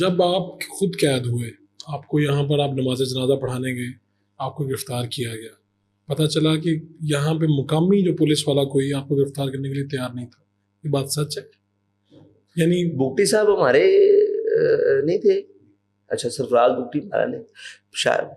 جب آپ خود قید ہوئے, آپ کو یہاں پر آپ نماز جنازہ پڑھانے گئے, آپ کو گرفتار کیا گیا, پتہ چلا کہ یہاں پہ مقامی جو پولیس والا کوئی آپ کو گرفتار کرنے کے لیے تیار نہیں تھا, یہ بات سچ ہے؟ یعنی بگٹی صاحب ہمارے نہیں تھے. اچھا سرفراز بگٹی ہمارا نہیں,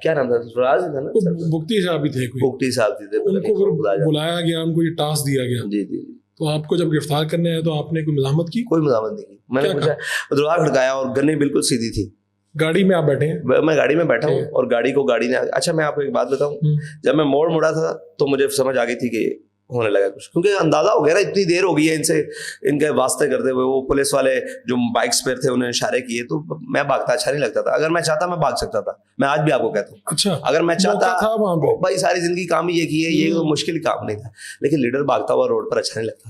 کیا نام تھا, سرفراز تھا نا, بگٹی صاحب بھی تھے کوئی, بگٹی صاحب تھے, ان کو بلایا گیا, ان کو یہ ٹاسک دیا گیا. جی جی. تو آپ کو جب گرفتار کرنے آئے تو آپ نے کوئی مزاحمت کی؟ کوئی مزاحمت نہیں کی. میں نے پوچھا, دروازہ کھڑکایا اور گنیں بالکل سیدھی تھی. گاڑی میں آپ بیٹھے ہیں؟ میں گاڑی میں بیٹھا ہوں اور گاڑی کو گاڑی نے, اچھا میں آپ کو ایک بات بتاؤں, جب میں موڑ مڑا تھا تو مجھے سمجھ آ گئی تھی کہ ہونے لگا کچھ, کیونکہ اندازہ ہو گیا نا, اتنی دیر ہو گئی ہے ان سے, ان کے واسطے کرتے ہوئے. وہ پولیس والے جو بائکس پہ تھے انہوں نے اشارے کیے, تو میں بھاگتا اچھا نہیں لگتا تھا. اگر میں چاہتا میں بھاگ سکتا تھا, میں آج بھی آپ کو کہتا ہوں. اچھا, اگر میں چاہتا تھا بھائی ساری زندگی کام ہی یہ کی ہے, یہ مشکل کام نہیں تھا, لیکن لیڈر بھاگتا ہوا روڈ پر اچھا نہیں لگتا.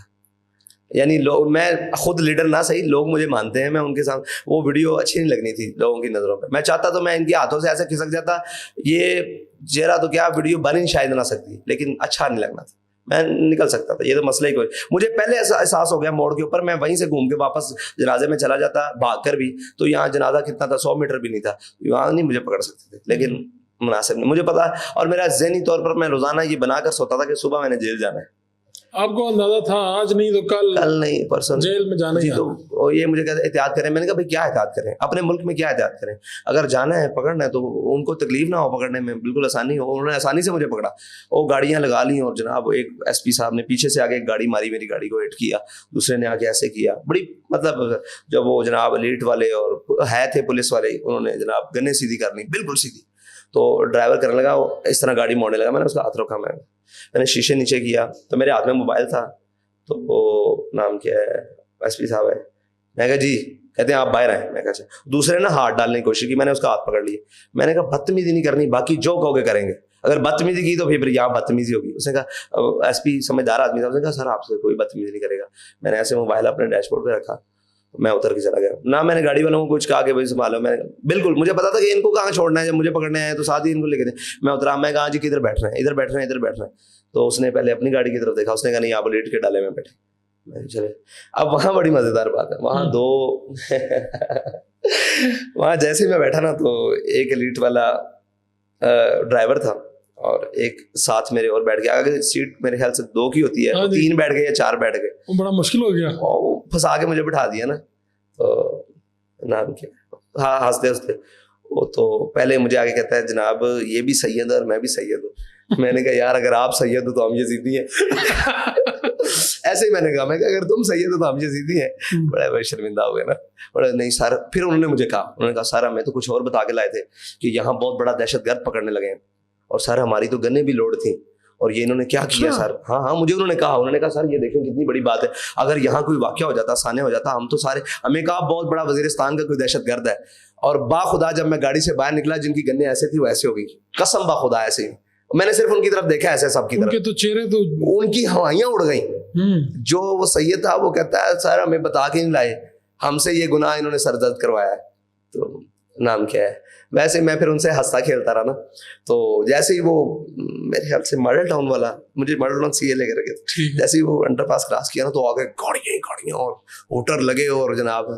یعنی لوگ, میں خود لیڈر نہ صحیح, لوگ مجھے مانتے ہیں, میں ان کے ساتھ, وہ ویڈیو اچھی نہیں لگنی تھی لوگوں کی نظروں پہ. میں چاہتا تو میں ان کے ہاتھوں سے ایسے کھسک جاتا, یہ چہرہ تو کیا ویڈیو بن ہی شاید نہ سکتی, لیکن اچھا نہیں لگنا تھا, میں نکل سکتا تھا. یہ تو مسئلہ ہی کوئی, مجھے پہلے احساس ہو گیا موڑ کے اوپر, میں وہیں سے گھوم کے واپس جنازے میں چلا جاتا بھاگ کر بھی, تو یہاں جنازہ کتنا تھا, 100 میٹر بھی نہیں تھا, وہاں نہیں مجھے پکڑ سکتے تھے. لیکن مناسب نہیں, مجھے پتا, اور میرا ذہنی طور پر میں روزانہ یہ بنا کر سوتا تھا کہ صبح میں نے جیل جانا ہے. آپ کو اندازہ تھا آج نہیں تو کل نہیں پرسوں جیل میں جانا جی. ہے. تو یہ مجھے کہتے احتیاط کریں. میں نے کہا بھائی کیا احتیاط کریں, اپنے ملک میں کیا احتیاط کریں, اگر جانا ہے پکڑنا ہے تو ان کو تکلیف نہ ہو پکڑنے میں, بالکل آسانی ہو. انہوں نے آسانی سے مجھے پکڑا, وہ گاڑیاں لگا لی, اور جناب ایک ایس پی صاحب نے پیچھے سے آگے ایک گاڑی ماری, میری گاڑی کو ہٹ کیا, دوسرے نے آگے ایسے کیا, بڑی مطلب جب وہ جناب لیٹ والے اور ہے تھے پولیس والے, انہوں نے جناب گنے سیدھی کرنی بالکل سیدھی, تو ڈرائیور کرنے لگا اس طرح گاڑی موڑنے لگا. میں نے اس کا ہاتھ روکا, میں نے شیشے نیچے کیا, تو میرے ہاتھ میں موبائل تھا. تو وہ نام کیا ہے, ایس پی صاحب ہے, میں کہا جی, کہتے ہیں آپ باہر آئے. میں کہا اچھا. دوسرے نے ہاتھ ڈالنے کی کوشش کی, میں نے اس کا ہاتھ پکڑ لیا. میں نے کہا بدتمیزی نہیں کرنی, باقی جو کہو گے کریں گے, اگر بدتمیزی کی تو پھر یہاں بدتمیزی ہوگی. اس نے کہا, ایس پی سمجھدار آدمی تھا, اس نے کہا سر آپ سے کوئی بدتمیزی نہیں کرے گا. میں نے ایسے موبائل اپنے ڈیش بورڈ پہ رکھا, میں اتر کے چلا گیا. نہ میں نے گاڑی والوں کو کچھ کہا کہ بھائی سنبھالو, میں بالکل مجھے پتا تھا کہ ان کو کہاں چھوڑنا ہے, جب مجھے پکڑنے آئے تو ساتھ ہی ان کو لے کے دیں. میں اترا, میں کہا جی کدھر بیٹھ رہے ہیں, ادھر بیٹھ رہے ہیں, ادھر بیٹھ رہے ہیں. تو اس نے پہلے اپنی گاڑی کی طرف دیکھا, اس نے کہا نہیں آپ لیٹ کے ڈالے میں بیٹھے. چلے. اب وہاں بڑی مزیدار بات ہے, وہاں دو وہاں جیسے میں بیٹھا نا, تو ایک ایلیٹ والا ڈرائیور تھا اور ایک ساتھ میرے اور بیٹھ گیا. اگر سیٹ میرے خیال سے 2 کی ہوتی ہے, 3 بیٹھ گئے یا 4 بیٹھ گئے, بڑا مشکل ہو گیا. وہ پھنسا کے مجھے بٹھا دیا نا. تو نام کیا, ہاں ہنستے ہنستے, وہ تو پہلے مجھے آگے کہتا ہے جناب یہ بھی سید ہے اور میں بھی سید ہوں. میں نے کہا یار اگر آپ سید ہو تو ہم یزیدی ہیں. ایسے ہی میں نے کہا, میں کہ اگر تم سید ہو تو ہم یزیدی ہیں. بڑے شرمندہ ہو گئے نا. بڑے نہیں سر. پھر انہوں نے مجھے کہا, انہوں نے کہا سر ہمیں تو کچھ اور بتا کے لائے تھے کہ یہاں بہت بڑا دہشت گرد پکڑنے لگے ہیں, اور سر ہماری تو گنیں بھی لوڈ تھیں, اور یہ انہوں نے کیا کیا سر. ہاں مجھے انہوں نے کہا سر یہ دیکھیں کتنی بڑی بات ہے, اگر یہاں کوئی واقعہ ہو جاتا, سانے ہو جاتا, ہم تو سارے, ہمیں کہا بہت بڑا وزیرستان کا کوئی دہشت گرد ہے. اور باخدا جب میں گاڑی سے باہر نکلا, جن کی گنیں ایسے تھی وہ ایسے ہو گئی, قسم باخدا ایسے ہی. میں نے صرف ان کی طرف دیکھا ایسے, سب کی طرف, ان کے تو چہرے تو, ان کی ہوائیاں اڑ گئیں. جو وہ سید تھا وہ کہتا ہے سر ہمیں بتا کے نہیں لائے, ہم سے یہ گناہ انہوں نے سرزد کروایا ہے. تو نام کیا ہے, ویسے میں پھر ان سے ہنستا کھیلتا رہا نا. تو جیسے ہی وہ میرے خیال سے ماڈل ٹاؤن والا, مجھے ماڈل ٹاؤن سی اے لے کر گئے, جیسے ہی وہ انڈر پاس کراس کیا نا, تو آگے گاڑیاں اور ہوٹر لگے, اور جناب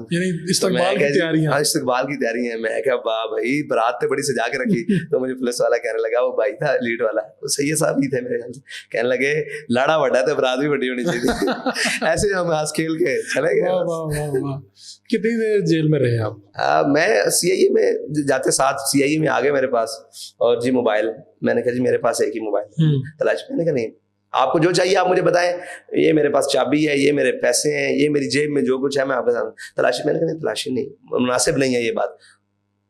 استقبال کی تیاری ہے. میں کہا واہ بھائی برات تو بڑی سجا کے رکھی. تو مجھے پولیس والا کہنے لگا, وہ بھائی تھا لیڈ والا, سید صاحب ہی تھے میرے خیال سے, کہنے لگے لاڑا بڑا تو برات بھی بڑی ہونی چاہیے. ایسے ہم ہنس کھیل کے چلے گئے. کتنی دیر جیل میں رہے آپ؟ میں سی آئی اے میں جاتے ساتھ سی آئی اے میں آ گئے میرے پاس, اور جی موبائل, میں نے کہا جی میرے پاس ایک ہی موبائل تلاش. میں نے کہا نہیں آپ کو جو چاہیے آپ مجھے بتائیں, یہ میرے پاس چابی ہے, یہ میرے پیسے ہیں, یہ میری جیب میں جو کچھ ہے میں آپ کے ساتھ تلاشی. میں نے کہا نہیں تلاشی نہیں, مناسب نہیں ہے یہ بات.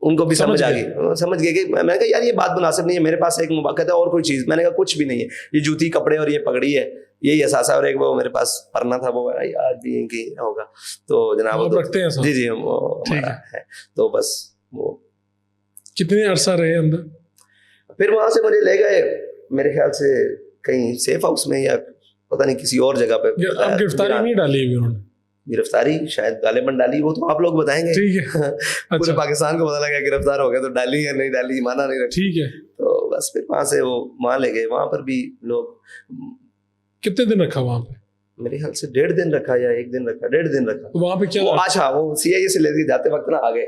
ان کو بھی سمجھ آ گئی, سمجھ گئے کہ میں نے کہا یار یہ بات مناسب نہیں ہے, میرے پاس ایک موبائل ہے اور کوئی چیز. میں نے کہا کچھ بھی نہیں ہے, یہ جوتی کپڑے اور یہ پگڑی ہے, یہی اثاثہ, اور ایک وہ میرے پاس پرنا تھا, وہ آج بھی ان کی ہوگا. تو جناب جی جی وہ ہمارا ہے. تو بس وہ کتنے عرصہ رہے اندر؟ پھر وہاں سے مجھے لے گئے میرے خیال سے کہیں سیف ہاؤس میں, یا پتہ نہیں کسی اور جگہ پہ. گرفتاری نہیں ڈالی ابھی انہوں نے؟ گرفتاری شاید غالباً ڈالی, وہ تو آپ لوگ بتائیں گے. ٹھیک ہے, پورے پاکستان کو پتا لگا گرفتار ہو گیا, تو ڈالی یا نہیں ڈالی مانا نہیں رکھا. ٹھیک ہے. تو بس پھر وہاں سے وہ وہاں لے گئے. وہاں پر بھی لوگ. کتنے دن رکھا وہاں پہ؟ میرے خیال سے 1.5 دن رکھا یا 1 دن رکھا, 1.5 دن رکھا. وہاں پہ کیا اچھا وہ سی آئی اے سے لے کے جاتے وقت نا آگے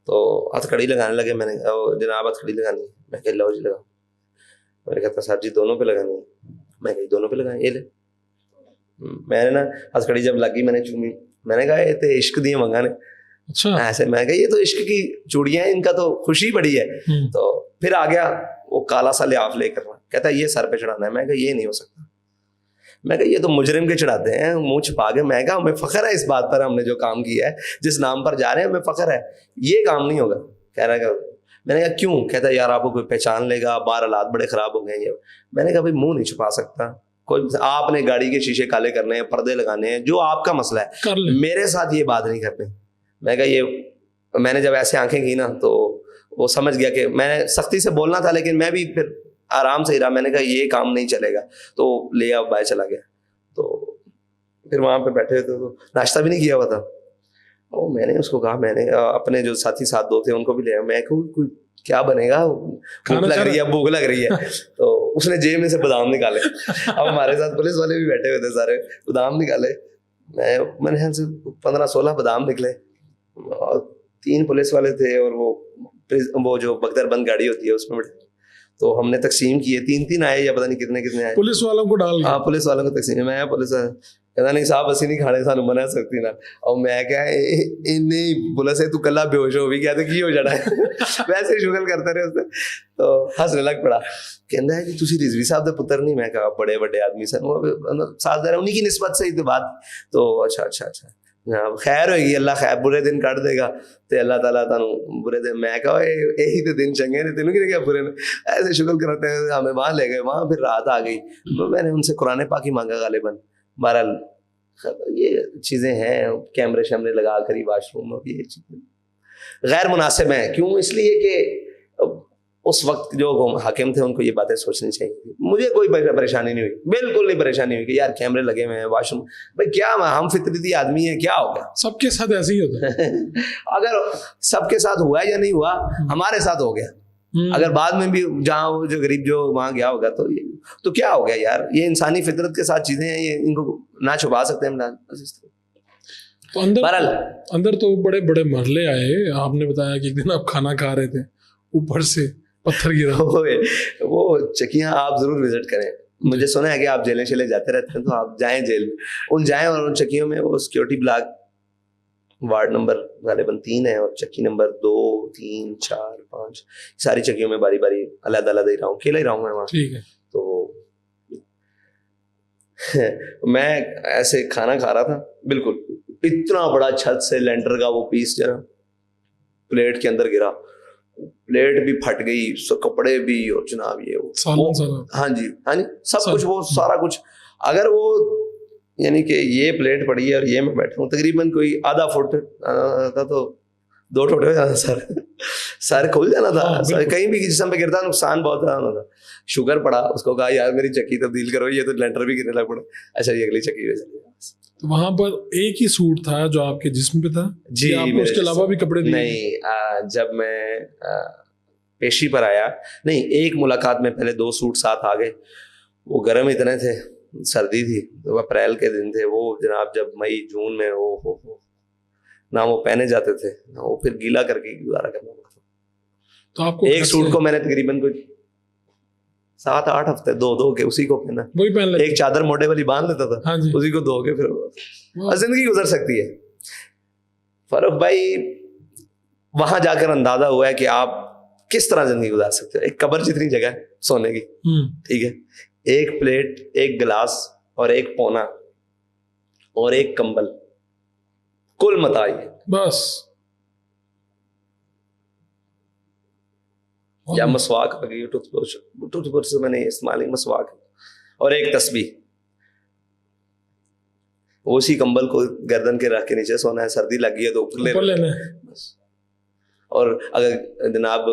تو ہتھکڑی لگانے لگے. میں نے کہا جناب ہتھکڑی لگانی ہے. میں کہا لو جی لگاؤ. میں نے کہا صاحب جی دونوں پہ لگانی ہے. میں کہا دونوں پہ لگائیں. یہ لے. میں نے نا ہتھکڑی جب لگی میں نے چومی. میں نے کہا یہ تو عشق دی منگانے. اچھا ایسے میں کہا یہ تو عشق کی چوڑیاں ہیں, ان کا تو خوشی بڑی ہے. تو پھر آ گیا وہ کالا سا لحاف لے کر, کہتا ہے یہ سر پہ چڑھانا ہے. میں کہا یہ نہیں ہو سکتا. میں کہا یہ تو مجرم کے چڑھاتے ہیں منہ چھپا کے. میں کہا ہمیں فخر ہے اس بات پر, ہم نے جو کام کیا ہے, جس نام پر جا رہے ہیں ہمیں فخر ہے. یہ کام نہیں ہوگا. کہہ رہا ہے میں نے کہا کیوں؟ کہتا ہے یار آپ کو کوئی پہچان لے گا, باہر حالات بڑے خراب ہو گئے ہیں. میں نے کہا بھائی منہ نہیں چھپا سکتا کوئی. آپ نے گاڑی کے شیشے کالے کرنے ہیں, پردے لگانے ہیں, جو آپ کا مسئلہ ہے, میرے ساتھ یہ بات نہیں کرنی. میں کہا یہ میں نے جب ایسے آنکھیں کی نا تو وہ سمجھ گیا کہ میں نے سختی سے بولنا تھا, لیکن میں بھی پھر آرام سے ہی رہا. میں نے کہا یہ کام نہیں چلے گا. تو لے آؤ باہر چلا گیا. تو پھر وہاں پہ بیٹھے ہوئے تو ناشتہ بھی نہیں کیا ہوا تھا. اور میں نے اس کو کہا, میں نے اپنے جو ساتھی ساتھ دو تھے ان کو بھی لے آیا. میں کہوں کوئی کیا بنے گا, بھوک لگ رہی ہے, بھوک لگ رہی ہے. تو اس نے جیب میں سے بادام نکالے. اب ہمارے ساتھ پولیس والے بھی بیٹھے ہوئے تھے سارے. بادام نکالے. میں نے 15-16 بادام نکلے. اور 3 پولیس والے تھے اور وہ جو بختر بند گاڑی ہوتی ہے اس میں بیٹھے. تو ہم نے تقسیم کیے, 3 آئے یا پتہ نہیں کتنے آئے. پولیس والوں کو ڈال. ہاں پولیس والوں کو تقسیم. میں پولیس کہتا نہیں صاحب اسی نہیں کھانے, سانو منع سکتی نا. اور میں کہا نہیں پولیس ہے تو کلا بے ہوش ہو بھی گیا تو کی ہو جانا ہے. ویسے شغل کرتے رہے اس نے. تو ہنسنے لگ پڑا. کہنا ہے کہ تسی رضوی صاحب دے پتر نہیں. میں کہا بڑے بڑے آدمی سن, ساتھ دے انہیں کی نسبت سے ہی تو بات. تو اچھا خیر ہوئے اللہ خیر برے دن کٹ دے گا تے اللہ تعالیٰ تانوں برے دن. میں کہا یہی تو دن چنگے نے, تینوں کی کیا برے نے. ایسے شکل کراتے ہیں. ہمیں وہاں لے گئے, وہاں پھر رات آ گئی. میں نے ان سے قرآن پاک ہی مانگا غالباً. بہرحال یہ چیزیں ہیں, کیمرے شیمرے لگا کر ہی واش روم, یہ چیزیں غیر مناسب ہیں. کیوں؟ اس لیے کہ اس وقت جو حاکم تھے ان کو یہ باتیں سوچنی چاہیے. مجھے کوئی پریشانی نہیں ہوئی, بالکل نہیں پریشانی ہوئی کہ یار کیمرے لگے ہوئے ہیں واش روم. بھائی کیا ہم فطرتی آدمی ہیں, کیا ہو گیا؟ سب کے ساتھ ایسے ہی ہوتا ہے. اگر سب کے ساتھ ہوا یا نہیں ہوا, ہمارے ساتھ ہو گیا. اگر بعد میں بھی جہاں جو غریب جو وہاں گیا ہوگا تو کیا ہو گیا یار. یہ انسانی فطرت کے ساتھ چیزیں ہیں, یہ ان کو نہ چھپا سکتے ہیں. تو اندر تو بڑے بڑے مرحلے آئے. آپ نے بتایا کہ ایک دن آپ کھانا کھا رہے تھے, اوپر سے پتھر گرا. وہ چکیاں آپ ضرور وزٹ کریں. مجھے سنا ہے کہ آپ جیلیں شیلیں جاتے رہتے ہیں, تو آپ جائیں جیل میں, جائیں اور ان چکیوں میں وہ سیکورٹی بلاک وارڈ نمبر غالباً 3 ہے, اور چکی نمبر 2, 3, 4, 5 ساری چکیوں میں باری باری علیحدہ علیحدہ ہی رہا ہوں, اکیلا ہی رہا ہوں میں وہاں. ٹھیک ہے. تو میں ایسے کھانا کھا رہا تھا, بالکل اتنا بڑا چھت سے لینٹر کا وہ پیس جو نا پلیٹ کے اندر گرا. پلیٹ بھی پھٹ گئی, کپڑے بھی, اور جناب یہ ہاں جی سب کچھ, وہ سارا کچھ. اگر وہ یعنی کہ یہ پلیٹ پڑی ہے اور یہ میں بیٹھا ہوں, تقریباً کوئی آدھا فٹ تھا تو 2 ٹوٹے ہو جانا, سر کھل جانا تھا. کہیں بھی جسم پہ گرتا نقصان بہت زیادہ ہوتا. شوگر پڑا, اس کو کہا یار میری چکی تبدیل کرو, یہ تو لینٹر بھی گرنے لگ پڑا. اچھا یہ اگلی چکی پہ چلی. وہاں پر ایک ہی سوٹ تھا جو آپ کے جسم پہ تھا جی, آپ اس کے علاوہ بھی کپڑے نہیں. جب میں پیشی پر آیا, نہیں ایک ملاقات میں پہلے 2 سوٹ ساتھ آ گئے. وہ گرم اتنے تھے, سردی تھی, وہ اپریل کے دن تھے, وہ جناب جب مئی جون میں ہو نہ وہ پہنے جاتے تھے نہ وہ پھر گیلا کر کے گزارا کرنا پڑتا. تو آپ کو ایک سوٹ کو میں نے تقریباً کوئی 7-8 ہفتے دو کے اسی کو پہنا, وہی پہن لیتے. ایک چادر موٹے والی باندھ لیتا تھا, اسی کو دھو کے پھر زندگی گزر سکتی ہے. فاروق بھائی وہاں جا کر اندازہ ہوا ہے کہ آپ کس طرح زندگی گزار سکتے ہو. ایک قبر جتنی جگہ ہے سونے کی, ٹھیک ہے, ایک پلیٹ, ایک گلاس اور ایک پونا اور ایک کمبل, کل متاع بس. یا مسواک آ گئی, ٹوتھ برش سے میں نے استعمال مسواک, اور ایک تسبیح. اسی کمبل کو گردن کے رکھ کے نیچے سونا ہے, سردی لگ گئی ہے تو اوپر لینا ہے بس. اور اگر جناب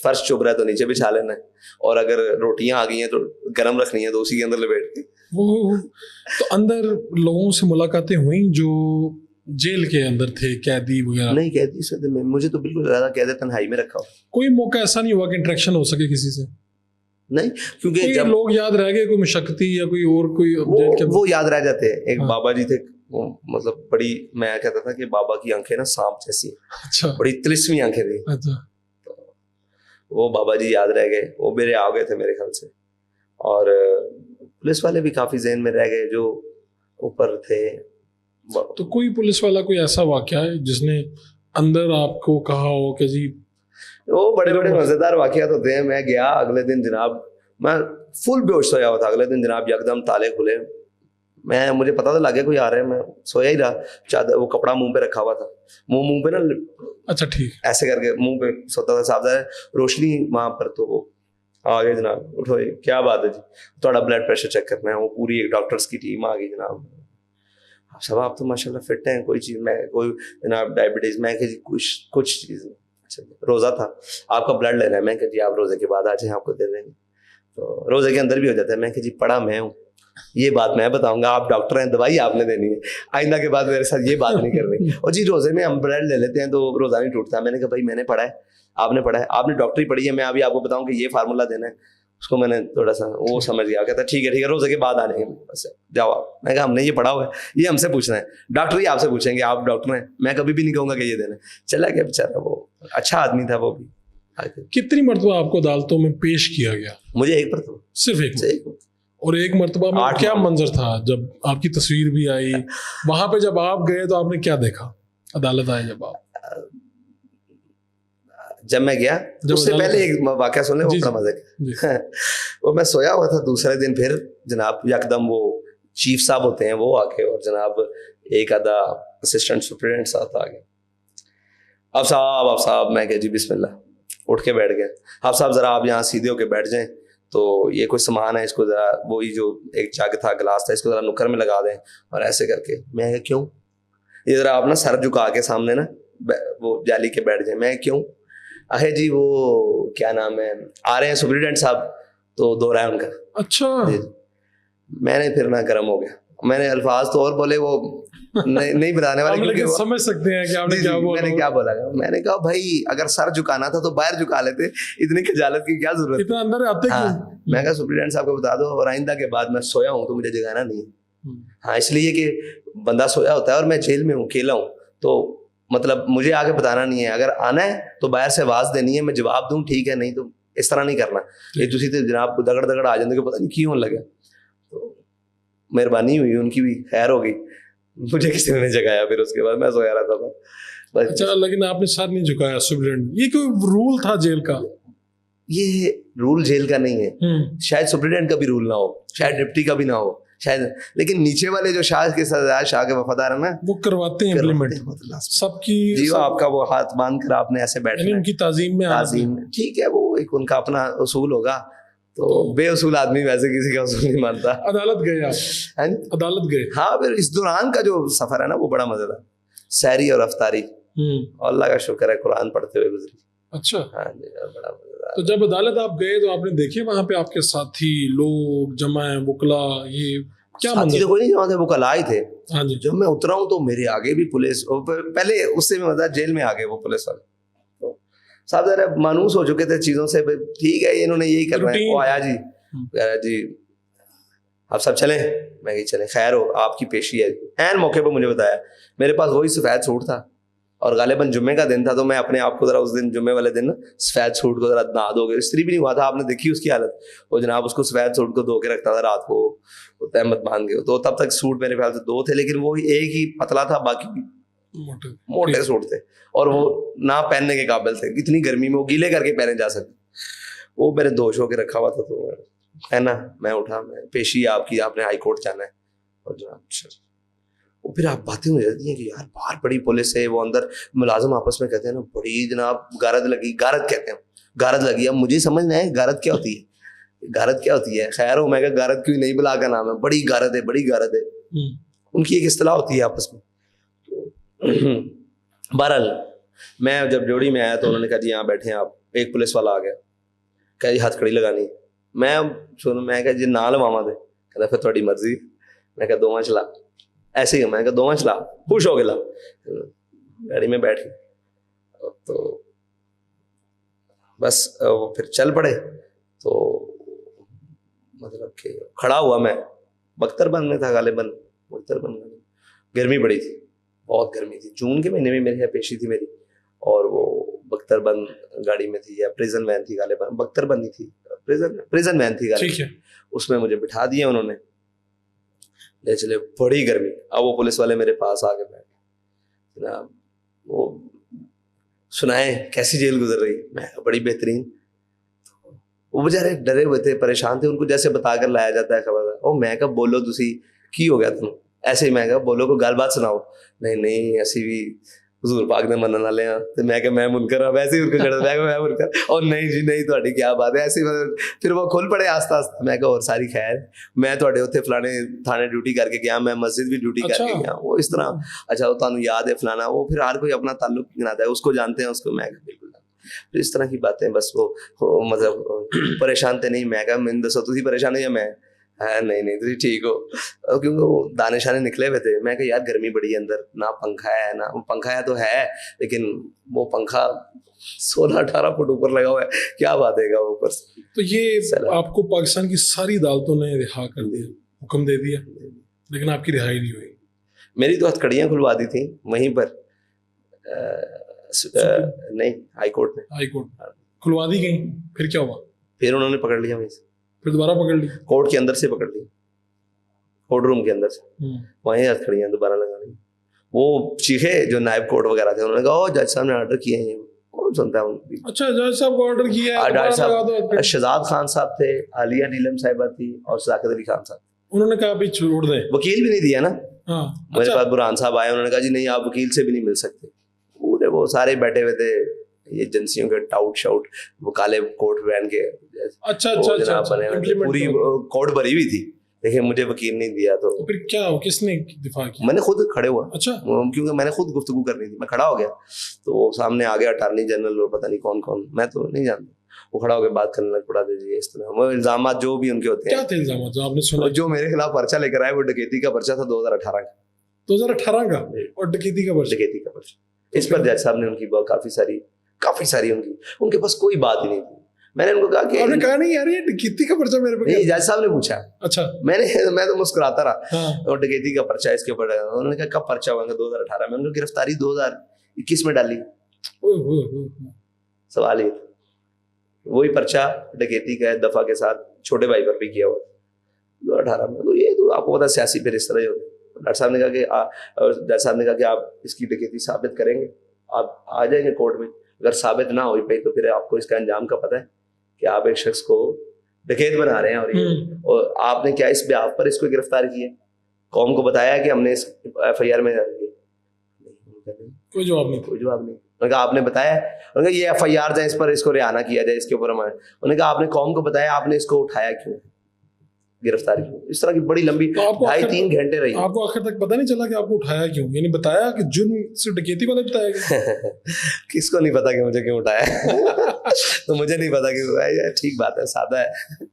فرش چبھ رہا ہے تو نیچے بچھا لینا ہے, اور اگر روٹیاں آ گئی ہیں تو گرم رکھنی ہے تو اسی کے اندر لپیٹ کے. وہ تو اندر لوگوں سے ملاقاتیں ہوئیں جو جیل کے اندر تھے, قیدی وغیرہ؟ نہیں قیدی سے مجھے تو بالکل زیادہ قید تنہائی میں رکھا ہو. کوئی موقع ایسا نہیں ہوا کہ انٹریکشن ہو سکے کسی سے؟ نہیں, کیونکہ جب لوگ یاد رہ گئے, کوئی مشقتی یا کوئی اور کوئی وہ یاد رہ جاتے ہیں. ایک بابا جی تھے وہ مطلب بڑی, میں کہتا تھا کہ بابا کی آنکھیں نا سانپ جیسی ہیں, اچھا بڑی تلسمی آنکھیں تھی. اچھا. وہ بابا جی یاد رہ گئے, وہ میرے آ گئے تھے میرے خیال سے. اور پولیس والے بھی کافی ذہن میں رہ گئے جو اوپر تھے. تو کوئی پولیس والا کوئی ایسا واقعہ ہے جس نے اندر آپ کو کہا ہو کہ جی؟ وہ بڑے بڑے مزیدار واقعات ہوتے ہیں. میں گیا اگلے دن جناب, میں فل بے ہوش سویا ہوا تھا. اگلے دن جناب یکدم تالے کھلے, مجھے پتا تو لگے کوئی آ رہا ہے, میں سویا ہی رہا. چادر, وہ کپڑا منہ پہ رکھا ہوا تھا, منہ پہ نا, اچھا ٹھیک, ایسے کر کے منہ پہ سوتا تھا. صاحب روشنی وہاں پر, تو وہ آ گئے جناب, اٹھو کیا بات ہے جی, تھوڑا بلڈ پریشر چیک کرنا ہے. وہ پوری ایک ڈاکٹرس کی ٹیم آ گئی جناب. صاحب آپ تو ماشاء اللہ فٹ ہیں, کوئی چیز میں کوئی جناب ڈائبٹیز, میں کہ جی کچھ چیز نہیں. اچھا روزہ تھا, آپ کا بلڈ لینا ہے. میں کہ جی آپ روزے کے بعد آ جائیں, آپ کو دے دیں گے. تو روزے کے اندر بھی ہو جاتا ہے. میں کہ جی پڑھا میں ہوں, یہ بات میں بتاؤں گا, آپ ڈاکٹر ہیں, دوائی آپ نے دینی ہے, آئندہ کے بعد میرے ساتھ یہ بات نہیں کرنی. اور جی روزے میں ہم بلڈ لے لیتے ہیں تو روزہ نہیں ٹوٹتا. میں نے کہا بھائی میں نے پڑھا ہے, آپ نے پڑھا ہے, آپ نے ڈاکٹری پڑھی ہے, میں ابھی آپ کو بتاؤں کہ یہ فارمولا دینا ہے. اس کو میں نے تھوڑا سا وہ سمجھ گیا, کہتا ٹھیک ہے روزے کے بعد آ جائیں گے, بس جاؤ آپ. میں کہا ہم نے یہ پڑھا ہوا ہے, یہ ہم سے پوچھنا ہے, ڈاکٹر ہی آپ سے پوچھیں گے, آپ ڈاکٹر ہیں. میں کبھی بھی نہیں کہوں گا کہ یہ دینا ہے. چلا گیا بیچارہ, وہ اچھا آدمی تھا وہ بھی. کتنی مرتبہ آپ کو عدالتوں میں پیش کیا گیا؟ مجھے ایک پر, صرف ایک. اور ایک مرتبہ میں کیا منظر تھا جب آپ کی تصویر بھی آئی وہاں پہ؟ جب آپ گئے تو آپ نے کیا دیکھا عدالت آئے جب آپ؟ جب میں گیا اس سے پہلے ایک واقعہ سن لیں, وہ بڑا مزے کا. وہ میں سویا ہوا تھا, دوسرے دن پھر جناب یکدم وہ چیف صاحب ہوتے ہیں وہ آ کے, اور جناب ایک آدھا اسسٹنٹ سپرنٹینڈنٹ صاحب آ گئے. اب صاحب میں کہ جی بسم اللہ, اٹھ کے بیٹھ گئے. اب صاحب ذرا آپ یہاں سیدھے ہو کے بیٹھ جائیں, تو یہ کوئی سامان ہے, اس کو ذرا, وہی جو ایک جگ تھا, گلاس تھا, اس کو ذرا نکر میں لگا دیں. اور ایسے کر کے میں کیوں, یہ ذرا آپ نا سر جھکا کے سامنے نا وہ جالی کے بیٹھ جائیں. میں کیوں, ہے جی وہ کیا نام ہے, آ رہے ہیں سپرنٹینڈنٹ صاحب, تو دو رہا ہے ان کا. اچھا. میں نے پھر نہ گرم ہو گیا, میں نے الفاظ تو اور بولے, وہ نہیں بتانے والے, لیکن سمجھ سکتے ہیں کہ آپ نے کیا بولا. میں نے کیا بولا, میں نے کہا بھائی اگر سر جھکانا تھا تو باہر جھکا لیتے, اتنی خجالت کی کیا ضرورت, اتنا اندر آتے کیوں. میں کہا سپرنٹینڈنٹ صاحب کو بتا دو, اور آئندہ کے بعد میں سویا ہوں تو مجھے جگانا نہیں ہے. ہاں اس لیے کہ بندہ سویا ہوتا ہے اور میں جیل میں ہوں, اکیلا ہوں, تو مطلب مجھے آگے بتانا نہیں ہے. اگر آنا ہے تو باہر سے آواز دینی ہے, میں جواب دوں ٹھیک ہے, نہیں تو اس طرح نہیں کرنا. یہ تسی تو جناب کو دگڑ آ جاتے کہ پتہ نہیں کیوں لگا. تو مہربانی ہوئی, ان کی بھی خیر ہو گئی, مجھے کسی نے نہیں جگایا. پھر اس کے بعد میں سویا رہتا تھا. اچھا, لیکن آپ نے سر نہیں جھکایا سپرنٹینڈنٹ, یہ کوئی رول تھا جیل کا؟ یہ رول جیل کا نہیں ہے, شاید سپرنٹینڈنٹ کا بھی رول نہ ہو, شاید ڈپٹی کا بھی نہ ہو شاید, لیکن نیچے والے جو شاہ کے سردار, شاہ کے وفادار ہیں نا, وہ کرواتے ہیں امپلیمنٹ سب کی. جی آپ کا وہ ہاتھ باندھ کر آپ نے ایسے بیٹھنا, ان کی تعظیم میں ٹھیک ہے, وہ ایک ان کا اپنا اصول ہوگا. تو بے اصول آدمی ویسے کسی کا اصول نہیں مانتا. عدالت گئے آپ؟ عدالت گئے. ہاں, پھر اس دوران کا جو سفر ہے نا وہ بڑا مزیدار, سحری اور افطاری, اللہ کا شکر ہے قرآن پڑھتے ہوئے گزری. اچھا. ہاں جی, بڑا مزیدار. تو جب عدالت آپ گئے تو آپ نے دیکھے وہاں پہ آپ کے ساتھی لوگ جمع ہیں, وکلا, یہ کیا ساتھی تو کوئی نہیں جمع تھے, وکلا ہی تھے. ہاں جی. جب میں اترا ہوں تو میرے آگے بھی پولیس, پہلے اس سے بھی مزہ جیل میں آگے وہ پولیس والے صاحب ذرا مانوس ہو چکے تھے چیزوں سے, ٹھیک ہے انہوں نے یہی کرنا ہے. وہ آیا جی, جی آپ سب چلیں, میں کہ چلیں, خیر ہو آپ کی پیشی ہے. این موقع پہ مجھے بتایا, میرے پاس وہی سفید سوٹ تھا, اور غالباً جمعے کا دن تھا, تو میں اپنے آپ کو ذرا اس دن جمعے والے دن نا سفید سوٹ کو ذرا نہا دو گے, استری بھی نہیں ہوا تھا, آپ نے دیکھی اس کی حالت, وہ جناب اس کو سفید سوٹ کو دھو کے رکھتا تھا رات کو تہمت باندھ کے. تو تب تک سوٹ میرے خیال سے دو تھے, لیکن وہ ایک ہی پتلا تھا, باقی موٹے سوٹ تھے, اور وہ نہ پہننے کے قابل تھے, اتنی گرمی میں وہ گیلے کر کے پہنے جا سکتے. وہ میرے دوش ہو کے رکھا ہوا تھا, تو ہے نا, میں اٹھا, میں پیشی آپ کی, آپ نے ہائی کورٹ جانا ہے. اور جناب وہ پھر آپ باتیں ہو جاتی ہیں کہ یار باہر بڑی پولیس ہے, وہ اندر ملازم آپس میں کہتے ہیں نا بڑی جناب گارد لگی, گارد کہتے ہیں, گارد لگی. اب مجھے سمجھنا ہے گارد کیا ہوتی ہے, گارد کیا ہوتی ہے. خیر ہو, میں کہ گارد کیوں نہیں, بلا کا نام ہے, بڑی گارد ہے, بڑی گارد ہے, ان کی ایک اصطلاح ہوتی ہے آپس میں. بہرحال میں جب جوڑی میں آیا تو انہوں نے کہا جی یہاں بیٹھے ہیں آپ. ایک پولیس والا آ گیا, کہا جی ہاتھ کھڑی لگانی. میں کہا جی نہ لواما دے, کہتا پھر تھوڑی مرضی. میں کہا دوواں چلا, ایسے ہی میں کہا دوواں چلا, خوش ہو گیا. گاڑی میں بیٹھ گئے تو بس وہ پھر چل پڑے. تو مطلب کہ کھڑا ہوا, میں بختر بند میں تھا غالباً, بختر بند میں, گرمی بڑی تھی, بہت گرمی تھی. جون کے مہینے میں میرے یہاں پیشی تھی میری, اور وہ بختر بند گاڑی میں تھی یا پریزن وین تھی, غالباً بختر بند ہی تھی, پریزن وین تھی ٹھیک ہے. اس میں مجھے بٹھا دیا انہوں نے, لے چلے, بڑی گرمی. اب وہ پولیس والے میرے پاس آ کے بیٹھے, جناب وہ سنائیں کیسی جیل گزر رہی. میں بڑی بہترین. وہ بیچارے ڈرے ہوئے تھے, پریشان تھے, ان کو جیسے بتا کر لایا جاتا ہے خبر. او میں کہا بولو تسی کی ہو گیا تم, ایسے ہی میں کہا بولو کو گل بات سناؤ. نہیں ایسی بھی حضور پاک نے منن والے ہیں. تو میں کہ میں منکر ہوں, ویسے ہی ان کو کھڑا میں منکر, اور نہیں جی نہیں تہاڈی کیا بات ہے ایسی. پھر وہ کھل پڑے آہستہ آہستہ. میں کہا اور ساری خیر, میں تہاڈے اوتھے فلانے تھانے ڈیوٹی کر کے گیا, میں مسجد بھی ڈیوٹی کر کے گیا. وہ اس طرح اچھا وہ تانوں یاد ہے فلانا, وہ پھر ہر کوئی اپنا تعلق گناتا ہے, اس کو جانتے ہیں اس کو. میں بالکل پھر اس طرح کی باتیں بس. وہ مطلب پریشان تھے نہیں. میں کہا میں دسو تسی پریشان ہو یا میں, نہیں تھی ٹھیک ہو, کیونکہ وہ دانے شانے نکلے ہوئے تھے. میں کہ یار گرمی بڑی ہے اندر, نہ پنکھا ہے, نہ پنکھا ہے تو ہے لیکن وہ پنکھا 16-18 فٹ اوپر لگا ہوا ہے, کیا بات ہے گا اوپر سے. تو یہ آپ کو پاکستان کی ساری عدالتوں نے رہا کر دیا, حکم دے دیا, لیکن آپ کی رہائی نہیں ہوئی. میری تو ہتھکڑیاں کھلوا دی تھیں وہیں پر, نہیں ہائی کورٹ نے کھلوا دی گئی. پھر کیا ہوا؟ پھر انہوں نے پکڑ لیا وہیں سے, پھر دوبارہ پکڑ لی کورٹ کے اندر سے پکڑ لی, کورٹ روم کے اندر سے وہیں ہتھکڑیاں دوبارہ لگا لی. وہ چیخے جو نائب کورٹ وغیرہ تھے, انہوں نے کہا او جج صاحب نے آرڈر کیے ہیں, کون سنتا ہے. اچھا جج صاحب کو آرڈر کیا ہے, ڈاکٹر صاحب شہزاد خان صاحب تھے, عالیہ نیلم صاحبہ تھی, اور صداقت علی خان صاحب. انہوں نے کہا ابھی چھوڑ دیں, وکیل بھی نہیں دیا نا. میرے پاس برہان صاحب آئے, انہوں نے کہا جی نہیں آپ وکیل سے بھی نہیں مل سکتے. پورے وہ سارے بیٹھے ہوئے تھے یہ ایجنسیوں کے ٹاؤٹ شاؤٹ, وہ کالے کوٹ پہن کے. اچھا پوری کوٹ بھری ہوئی تھی, لیکن مجھے وکیل نہیں دیا. تو پھر کیا ہو, کس نے دفاع کیا؟ میں نے خود کھڑے ہوا. اچھا, کیونکہ میں نے خود گفتگو کرنی تھی. میں کھڑا ہو گیا تو سامنے آ گیا اٹارنی جنرل اور پتہ نہیں کون کون, میں تو نہیں جانتا. وہ کھڑا ہو کے بات کرنے لگ پڑا. جی اس طرح وہ الزامات جو بھی ان کے ہوتے ہیں. کیا تھے الزامات جو آپ نے سنا؟ جو میرے خلاف پرچہ لے کر آئے وہ ڈکیتی کا پرچہ تھا 2018 کا. 2018 کا, اور ڈکیتی کا پرچہ. اس پر جج صاحب نے ان کی کافی ساری ان کے پاس کوئی بات ہی نہیں تھی. میں نے ان کو کہا کہ آپ نے کہا نہیں یار یہ ڈکیتی کا پرچہ میرے پاس. نہیں, جج صاحب نے پوچھا. اچھا, میں تو مسکراتا رہا, اور ڈکیتی کا پرچہ اس کے اوپر. انہوں نے کہا کب پرچہ ہوا؟ 2018 میں. ان کو گرفتاری 2021 میں ڈالی. سوال یہ وہی پرچہ ڈکیتی کا دفعہ کے ساتھ چھوٹے بھائی پر بھی کیا ہوا 2018 میں. تو یہ تو آپ کو پتا سیاسی پھر اس طرح ہی ہوتا ہے. ڈاکٹر صاحب نے کہا کہ آپ اس کی ڈکیتی ثابت کریں گے, آپ آ جائیں گے کورٹ میں. اگر ثابت نہ ہوئی پائی تو پھر آپ کو اس کا انجام کا پتہ ہے کہ آپ ایک شخص کو ڈکیت بنا رہے ہیں, اور آپ نے کیا اس بیاف پر اس کو گرفتار کیا, قوم کو بتایا کہ ہم نے اس ایف آئی آر میں کوئی جواب نہیں. انہوں نے کہا آپ نے بتایا, انہوں نے کہا یہ ایف آئی آر جائے اس پر, اس کو رہا نہ کیا جائے, اس کے اوپر ہمارے. انہوں نے کہا آپ نے قوم کو بتایا, آپ نے اس کو اٹھایا کیوں, گرفتاری کیوں. اس طرح کی بڑی لمبی 2.5-3 گھنٹے رہی. آپ کو آخر تک پتہ نہیں چلا کہ آپ کو اٹھایا کیوں, یعنی بتایا کہ جرم سے ڈکیتی والے بتایا گیا؟ کس کو نہیں پتا کہ مجھے کیوں اٹھایا؟ تو مجھے نہیں پتا کہ ٹھیک بات ہے, سادہ ہے,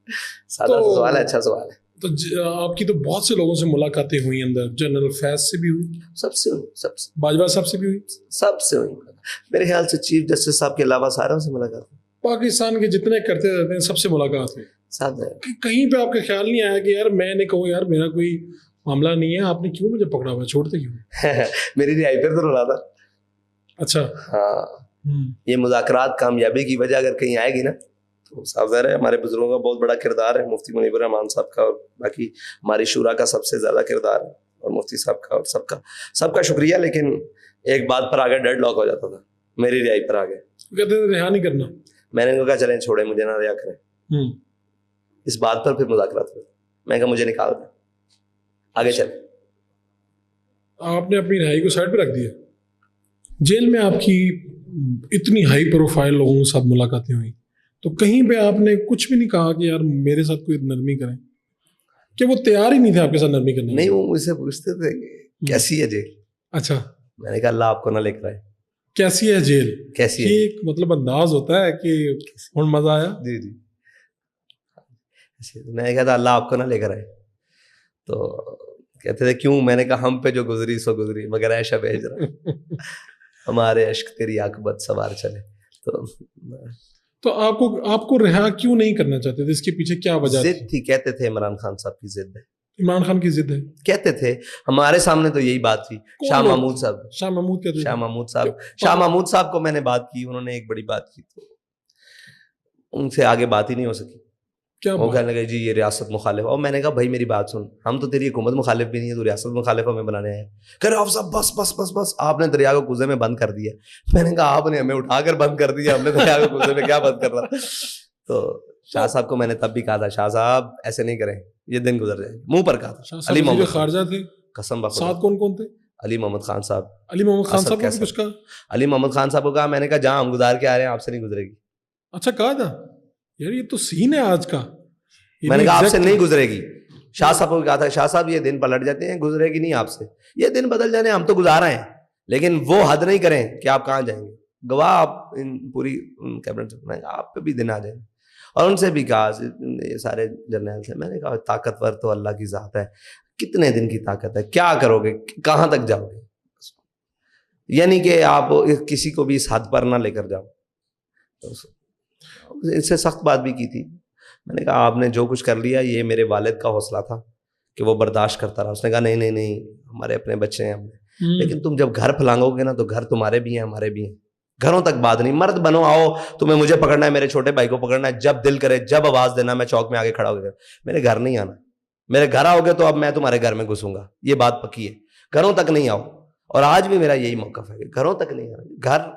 سادہ سوال ہے, اچھا سوال ہے. تو آپ کی تو بہت سے لوگوں سے ملاقاتیں ہوئی اندر, جنرل فیض سے بھی ہوئی, سب سے باجوہ صاحب سے بھی ہوئی, سب سے ہوئی. میرے خیال سے چیف جسٹس صاحب کے علاوہ ساروں سے ملاقات ہوئی. پاکستان کے جتنے کرتے رہتے ہیں سب سے ملاقات ہوئی. کہیں پہ آپ کا خیال نہیں آیا کہ یار میں نے کہوں یار میرا کوئی معاملہ نہیں ہے, آپ نے کیوں مجھے پکڑا ہوا, چھوڑتے کیوں؟ میری رہائی پہ تو رہا تھا. اچھا ہاں, یہ مذاکرات کامیابی کی وجہ اگر کہیں آئے گی نا تو صاف ظاہر ہے ہمارے بزرگوں کا بہت بڑا کردار ہے, مفتی منیب الرحمان صاحب کا, اور باقی ہماری شورا کا سب سے زیادہ کردار ہے, اور مفتی صاحب کا, اور سب کا شکریہ. لیکن ایک بات پر آگے ڈیڈ لاک ہو جاتا تھا, میری رہائی پر آگے کہتے تھے رہا نہیں کرنا. میں نے ان کو کہا چلیں چھوڑیں, مجھے نہ رہا کریں. اس بات پر پھر مذاکرات ہوئے. میں کہا مجھے نکال دیں, آگے چلیں. آپ نے اپنی رہائی کو سائڈ پہ رکھ دیا. جیل میں آپ کی اتنی ہائی پروفائل لوگوں کے ساتھ ملاقاتیں ہوئی, تو کہیں پہ آپ نے کچھ بھی نہیں کہا کہ یار میرے ساتھ کوئی نرمی کریں, کہ وہ تیار ہی نہیں تھے آپ کے ساتھ نرمی کرنے؟ نہیں, وہ مجھ سے پوچھتے تھے کیسی ہے جیل. اچھا, میں نے کہا اللہ آپ کو نہ لے کر آئے. کیسی ہے جیل, کیسی ہے, ایک مطلب انداز ہوتا ہے کہ ہن مزہ آیا. جی میں نے کہا تھا اللہ آپ کو نہ لے کر آئے. تو کہتے تھے کیوں؟ میں نے کہا ہم پہ جو گزری سو گزری, مگر ایشا بھیج رہا ہمارے عشق تیری عاقبت سوار چلے. تو آپ کو رہا کیوں نہیں کرنا چاہتے تھے, اس کے پیچھے کیا وجہ ضد تھی؟ کہتے تھے عمران خان صاحب کی ضد ہے. عمران خان کی ضد ہے. کہتے تھے ہمارے سامنے تو یہی بات تھی. شاہ محمود صاحب, شاہ محمود کہتے شاہ محمود صاحب کو میں نے بات کی, انہوں نے ایک بڑی بات کی تو ان سے آگے بات ہی نہیں ہو سکی. وہ کہنے لگے جی یہ ریاست مخالف. اور میں نے کہا بھائی میری بات سن, ہم تو تیری حکومت مخالف بھی نہیں ہے, تو ریاست مخالف ہمیں بنانے آئے. کہہ رہے آپ صاحب بس بس بس بس, آپ نے دریا کو کوزے میں بند کر دیا. میں نے کہا آپ نے ہمیں اٹھا کر بند کر دیا, ہم نے دریا کو کوزے میں کیا بند کر رہا. تو شاہ صاحب کو میں نے تب بھی کہا تھا, شاہ صاحب ایسے نہیں کریں, یہ دن گزر جائیں گے, منہ پر کہا تھا. علی محمد خارجہ تھے, قسم بخدا. ساتھ کون کون تھے؟ علی محمد خان صاحب. علی محمد خان صاحب کو کچھ کہا؟ علی محمد خان صاحب کو کہا, میں نے کہا جہاں ہم گزار کے آ رہے ہیں آپ سے نہیں گزرے گی. اچھا کہا تھا یار, یہ تو سین ہے آج کا. میں نے کہا آپ سے نہیں گزرے گی. شاہ صاحب کو کہا تھا, شاہ صاحب یہ دن پلٹ جاتے ہیں, گزرے گی نہیں آپ سے. یہ دن بدل جانے, ہم تو گزارا ہیں, لیکن وہ حد نہیں کریں کہ آپ کہاں جائیں گے. گواہ آپ پوری کیبنٹ سے, آپ پہ بھی دن آ جائیں. اور ان سے بھی کہا, یہ سارے جرنیل تھے, میں نے کہا طاقتور تو اللہ کی ذات ہے, کتنے دن کی طاقت ہے, کیا کرو گے, کہاں تک جاؤ گے. یعنی کہ آپ کسی کو بھی اس حد پر نہ لے کر جاؤ. اس سے سخت بات بھی کی تھی. میں نے کہا آپ نے جو کچھ کر لیا یہ میرے والد کا حوصلہ تھا کہ وہ برداشت کرتا رہا. اس نے کہا نہیں نہیں نہیں, ہمارے اپنے بچے ہیں, لیکن تم جب گھر پھلانگو گے نا تو گھر تمہارے بھی ہیں ہمارے بھی ہیں, گھروں تک بات نہیں. مرد بنو, آؤ تمہیں مجھے پکڑنا ہے, میرے چھوٹے بھائی کو پکڑنا ہے, جب دل کرے جب آواز دینا, میں چوک میں آگے کھڑا ہو گیا. میرے گھر نہیں آنا, میرے گھر آؤ گے تو اب میں تمہارے گھر میں گھسوں گا, یہ بات پکی ہے. گھروں تک نہیں آؤ. اور آج بھی میرا یہی موقف ہے کہ گھروں تک نہیں آنا. گھر